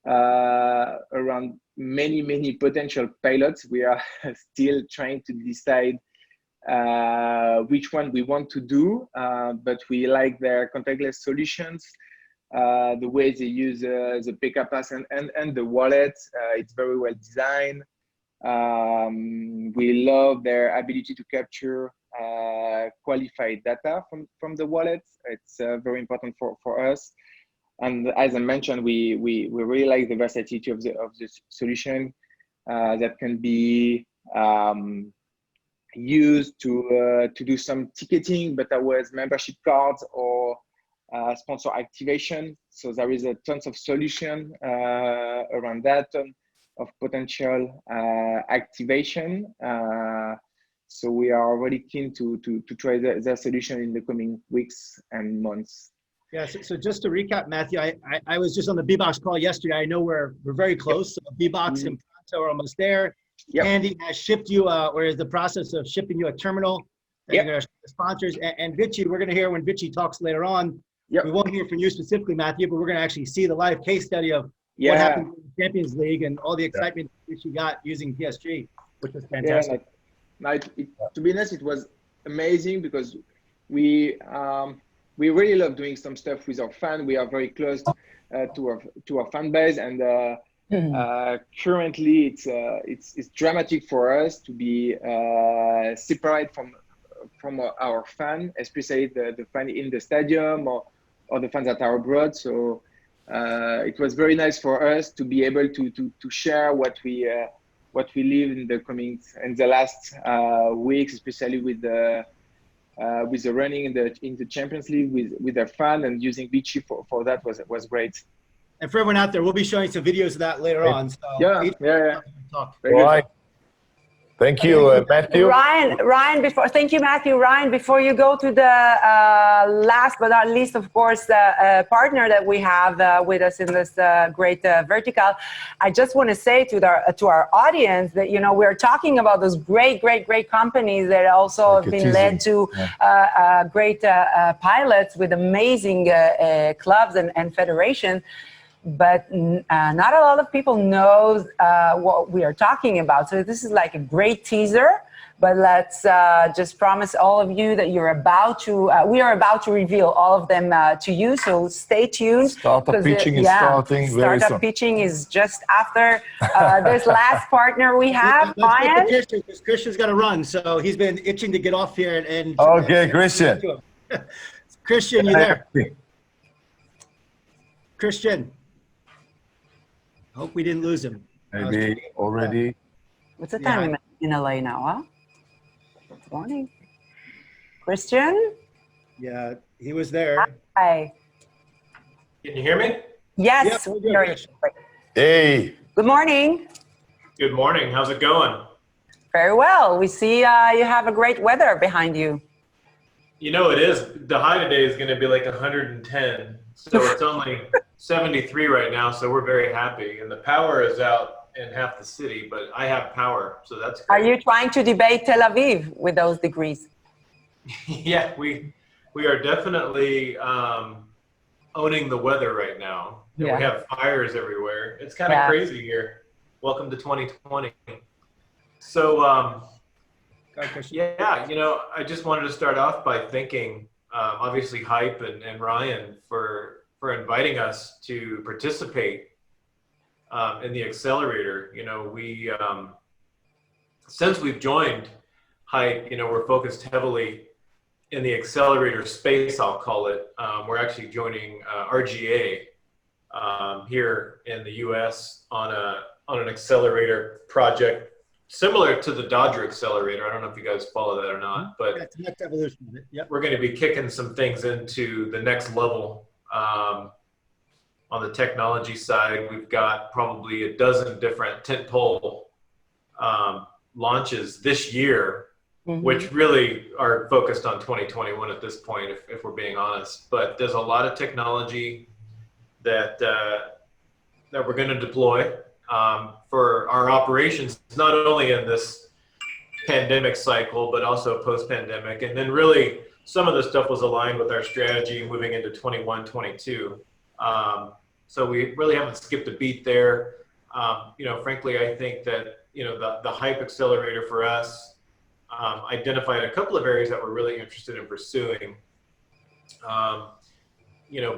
around many potential pilots. We are still trying to decide which one we want to do, but we like their contactless solutions, the way they use the pickup pass and the wallet. It's very well designed. We love their ability to capture qualified data from the wallet. It's very important for us. And as I mentioned, we really like the versatility of the solution that can be used to do some ticketing, but with membership cards or sponsor activation. So there is a tons of solution around that, of potential activation. So we are already keen to try the solution in the coming weeks and months. Yeah, so just to recap, Matthew, I was just on the B-Box call yesterday. I know we're very close. So B-Box and Pronto are almost there. Yep. Andy has shipped you, or is the process of shipping you a terminal that you're going to sponsors. And Vichy, we're going to hear when Vichy talks later on. Yep. We won't hear from you specifically, Matthew, but we're going to actually see the live case study of what happened in the Champions League and all the excitement Vichy got using PSG, which was fantastic. Yeah, to be honest, it was amazing because we really love doing some stuff with our fan. We are very close to our fan base, and currently it's dramatic for us to be separate from our fan, especially the fan in the stadium or the fans that are abroad. So it was very nice for us to be able to share what we live in the last weeks, especially with the running in the Champions League with their fan, and using Vichy for that was great. And for everyone out there, we'll be showing some videos of that later on. So yeah. Talk. Very good. Thank you, Matthew. Thank you, Matthew. Ryan, before you go to the last but not least, of course, the partner that we have with us in this great vertical, I just want to say to our audience that, we're talking about those great companies that also have been led to great pilots with amazing clubs and federations. But not a lot of people know what we are talking about. So this is like a great teaser, but let's just promise all of you that we are about to reveal all of them to you. So stay tuned. Startup pitching is starting very soon. Startup pitching is just after this last partner we have, Ryan. Christian's got to run, so he's been itching to get off here. And okay, Christian. Christian, you there? Christian. Hope we didn't lose him. Maybe already. What's the time in LA now, huh? Morning. Christian? Yeah, he was there. Hi. Can you hear me? Yes. Yep, hey. Good morning. Good morning. How's it going? Very well. We see you have a great weather behind you. You know, it is. The high today is going to be like 110. So it's only 73 right now, so we're very happy. And the power is out in half the city, but I have power, so that's great. Are you trying to debate Tel Aviv with those degrees? Yeah, we are definitely owning the weather right now. And we have fires everywhere. It's kind of crazy here. Welcome to 2020. So, I just wanted to start off by thanking obviously Hype and Ryan for inviting us to participate in the accelerator. We since we've joined Hype, we're focused heavily in the accelerator space, I'll call it. We're actually joining RGA here in the US on an accelerator project similar to the Dodger Accelerator. I don't know if you guys follow that or not, but that's the next evolution of it. Yep. We're going to be kicking some things into the next level. On the technology side, we've got probably a dozen different tentpole launches this year, which really are focused on 2021 at this point, if we're being honest. But there's a lot of technology that we're going to deploy for our operations, not only in this pandemic cycle, but also post-pandemic. And then really some of the stuff was aligned with our strategy moving into 21, 22. So we really haven't skipped a beat there. Frankly, I think that, the Hype Accelerator for us identified a couple of areas that we're really interested in pursuing.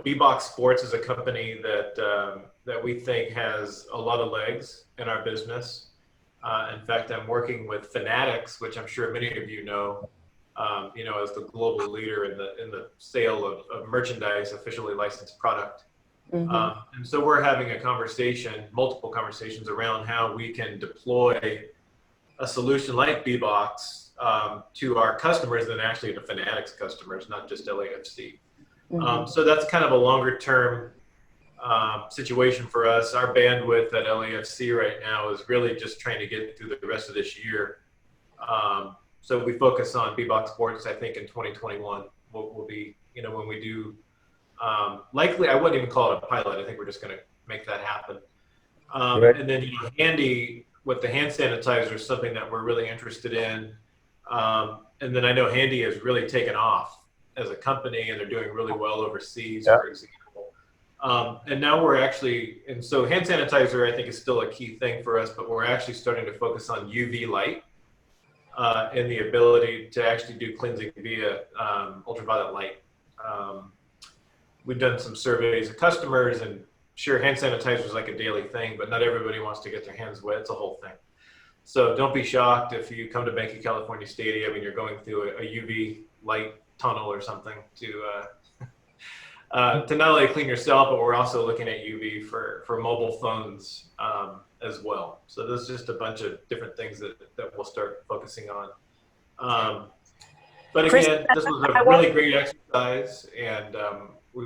B-Box Sports is a company that we think has a lot of legs in our business. In fact, I'm working with Fanatics, which I'm sure many of you know, as the global leader in the sale of merchandise, officially licensed product. And so we're having multiple conversations around how we can deploy a solution like B-Box to our customers and actually to Fanatics customers, not just LAFC. So that's kind of a longer term situation for us. Our bandwidth at LAFC right now is really just trying to get through the rest of this year. So we focus on B-Box Sports, I think in 2021 will be, when we do Likely, I wouldn't even call it a pilot. I think we're just going to make that happen. And then Handy with the hand sanitizer is something that we're really interested in. And then I know Handy has really taken off as a company, and they're doing really well overseas, for example. And now we're actually, and so hand sanitizer I think is still a key thing for us, but we're actually starting to focus on UV light and the ability to actually do cleansing via ultraviolet light. We've done some surveys of customers, and sure, hand sanitizer is like a daily thing, but not everybody wants to get their hands wet. It's a whole thing. So don't be shocked if you come to Bank of California Stadium and you're going through a UV light tunnel or something to not only clean yourself, but we're also looking at UV for mobile phones as well. So there's just a bunch of different things that we'll start focusing on. But again, this was a really great exercise, and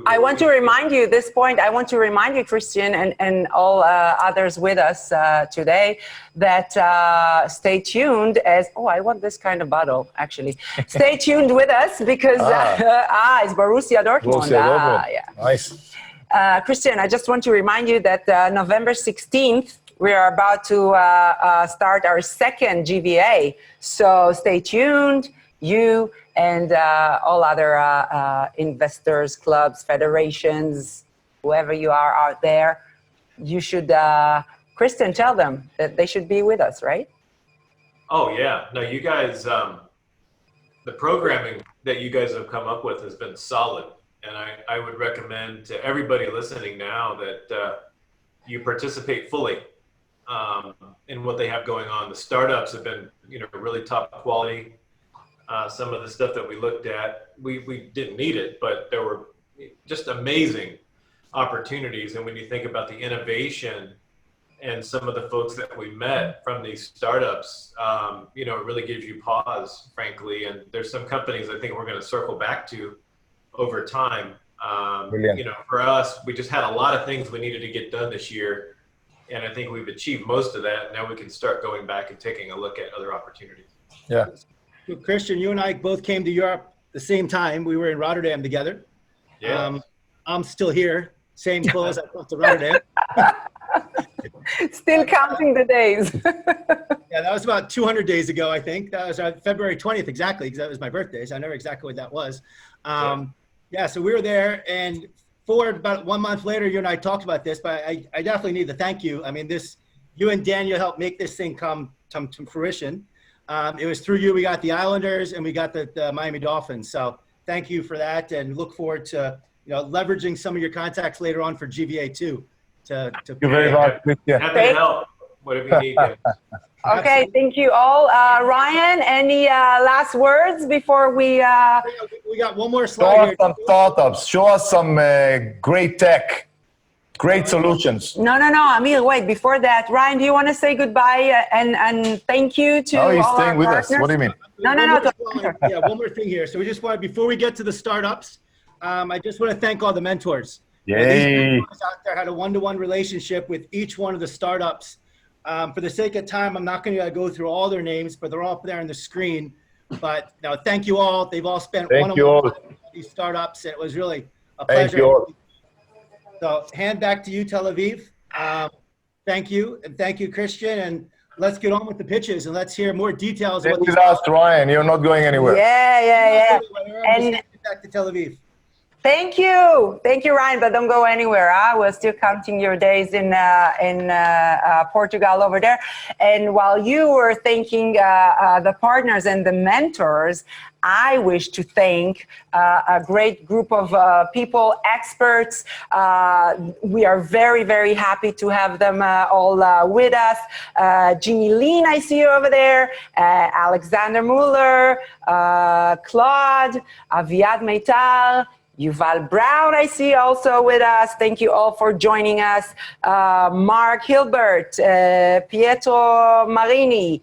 I want to remind you, this point, I want to remind you, Christian, and all others with us today, that stay tuned as, oh, I want this kind of bottle, actually. Stay tuned with us because, it's Borussia Dortmund. Yeah. Nice. Christian, I just want to remind you that November 16th, we are about to start our second GVA. So stay tuned, you and all other investors, clubs, federations, whoever you are out there, you should, Kristen, tell them that they should be with us, right? Oh yeah, no, you guys, the programming that you guys have come up with has been solid. And I would recommend to everybody listening now that you participate fully in what they have going on. The startups have been, really top quality. Some of the stuff that we looked at, we didn't need it, but there were just amazing opportunities. And when you think about the innovation and some of the folks that we met from these startups, it really gives you pause, frankly. And there's some companies I think we're going to circle back to over time. For us, we just had a lot of things we needed to get done this year. And I think we've achieved most of that. Now we can start going back and taking a look at other opportunities. Yeah. So Christian, you and I both came to Europe the same time. We were in Rotterdam together. Yeah. I'm still here. Same clothes I brought to Rotterdam. Still counting the days. Yeah, that was about 200 days ago, I think. That was February 20th, exactly, because that was my birthday. So I know exactly what that was. So we were there, and about 1 month later, you and I talked about this, but I definitely need to thank you. I mean, you and Daniel helped make this thing come to fruition. It was through you we got the Islanders and we got the Miami Dolphins. So thank you for that, and look forward to leveraging some of your contacts later on for GVA too. Thank you very much. Happy to help. Whatever you need. Okay, thank you all. Ryan, any last words before we got one more slide. Show us some startups. Show us some great tech. Great solutions. No, Amir, wait, before that, Ryan, do you want to say goodbye and thank you to all he's our staying with partners? us. What do you mean? No. Yeah, one more thing here. So we just want, before we get to the startups, I just want to thank all the mentors. Yay. These mentors out there had a one-to-one relationship with each one of the startups. For the sake of time, I'm not going to go through all their names, but they're all up there on the screen. But thank you all. They've all spent one-on-one with these startups. And it was really a pleasure. Thank you all. So hand back to you, Tel Aviv. Thank you. And thank you, Christian. And let's get on with the pitches and let's hear more details. Stay with us, Ryan. You're not going anywhere. Yeah. And back to Tel Aviv. Thank you, Ryan. But don't go anywhere. We're still counting your days in Portugal over there. And while you were thanking the partners and the mentors, I wish to thank a great group of people, experts. We are very, very happy to have them all with us. Jeannie Lean, I see you over there. Alexander Muller, Claude, Aviad Meitar, Yuval Brown, I see also with us. Thank you all for joining us. Mark Hilbert, Pietro Marini,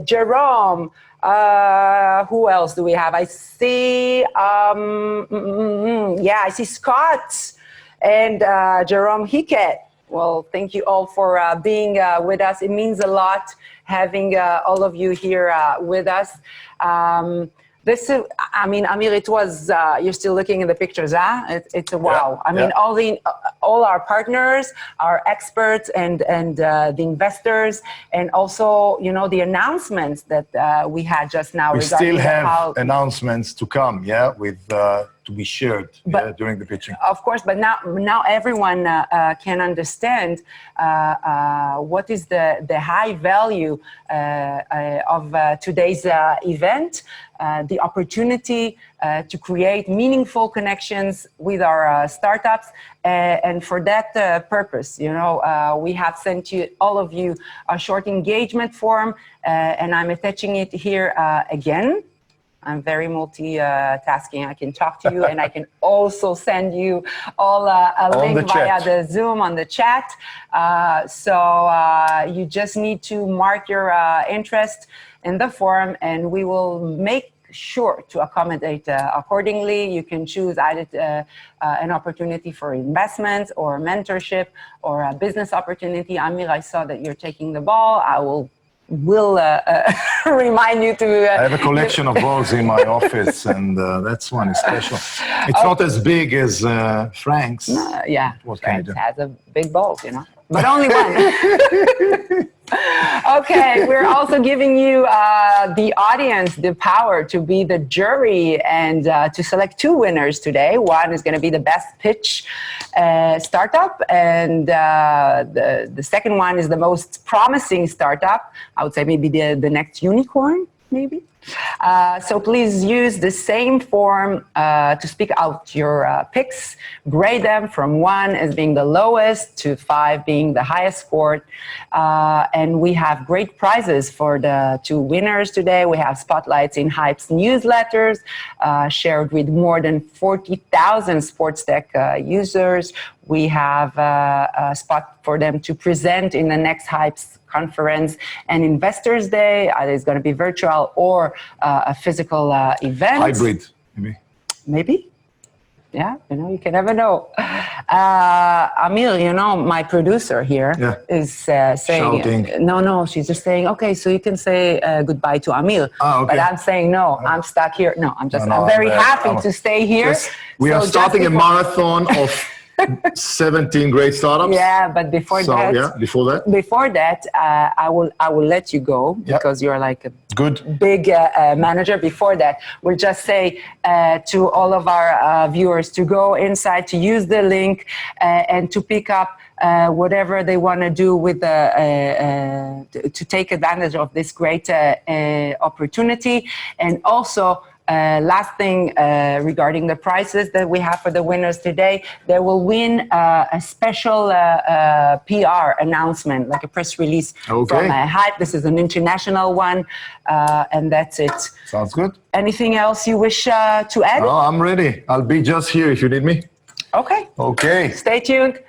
Jerome. Who else do we have? I see, I see Scott and Jerome Hickett. Well, thank you all for being with us. It means a lot having all of you here with us. This is, I mean, Amir, it was, you're still looking at the pictures, huh? It's a wow. I mean, all our partners, our experts, and the investors, and also, you know, the announcements that we had just now. We still have announcements to come, with to be shared during the pitching. Of course, but now everyone can understand what is the high value of today's event. The opportunity to create meaningful connections with our startups, and for that purpose, you know, we have sent you, all of you, a short engagement form, and I'm attaching it here again. I'm very multitasking. I can talk to you, and I can also send you all a link via the Zoom on the chat. So you just need to mark your interest in the form, and we will make sure to accommodate accordingly. You can choose either an opportunity for investments or mentorship or a business opportunity. Amir, I saw that you're taking the ball. I will remind you to... I have a collection of balls in my office, and that's one is special. It's not as big as Frank's. Yeah, what can you do? Has a big ball, you know, but only one. Okay, we're also giving you, the audience, the power to be the jury and to select two winners today. One is going to be the best pitch startup, and the second one is the most promising startup. I would say maybe the next unicorn, maybe. So please use the same form to speak out your picks. Grade them from 1 as being the lowest to 5 being the highest scored. And we have great prizes for the two winners today. We have spotlights in Hype's newsletters shared with more than 40,000 sports tech users. We have a spot for them to present in the next Hype's conference and Investors Day. Either it's going to be virtual or a physical event. Hybrid, maybe. Maybe. Yeah, you know, you can never know. Amir, you know, my producer here is saying... Shouting. No, she's just saying, okay, so you can say goodbye to Amir. Okay. But I'm saying, no, I'm stuck here. No, I'm very happy to stay here. We are starting a marathon of 17 great startups. Yeah, but before that, I will let you go because you're like a big manager. Before that, we'll just say to all of our viewers to go inside, to use the link and to pick up whatever they want to do with to take advantage of this great opportunity. And also, last thing regarding the prizes that we have for the winners today, they will win a special PR announcement, like a press release from Hype. This is an international one, and that's it. Sounds good. Anything else you wish to add? No, I'm ready. I'll be just here if you need me. Okay. Okay. Stay tuned.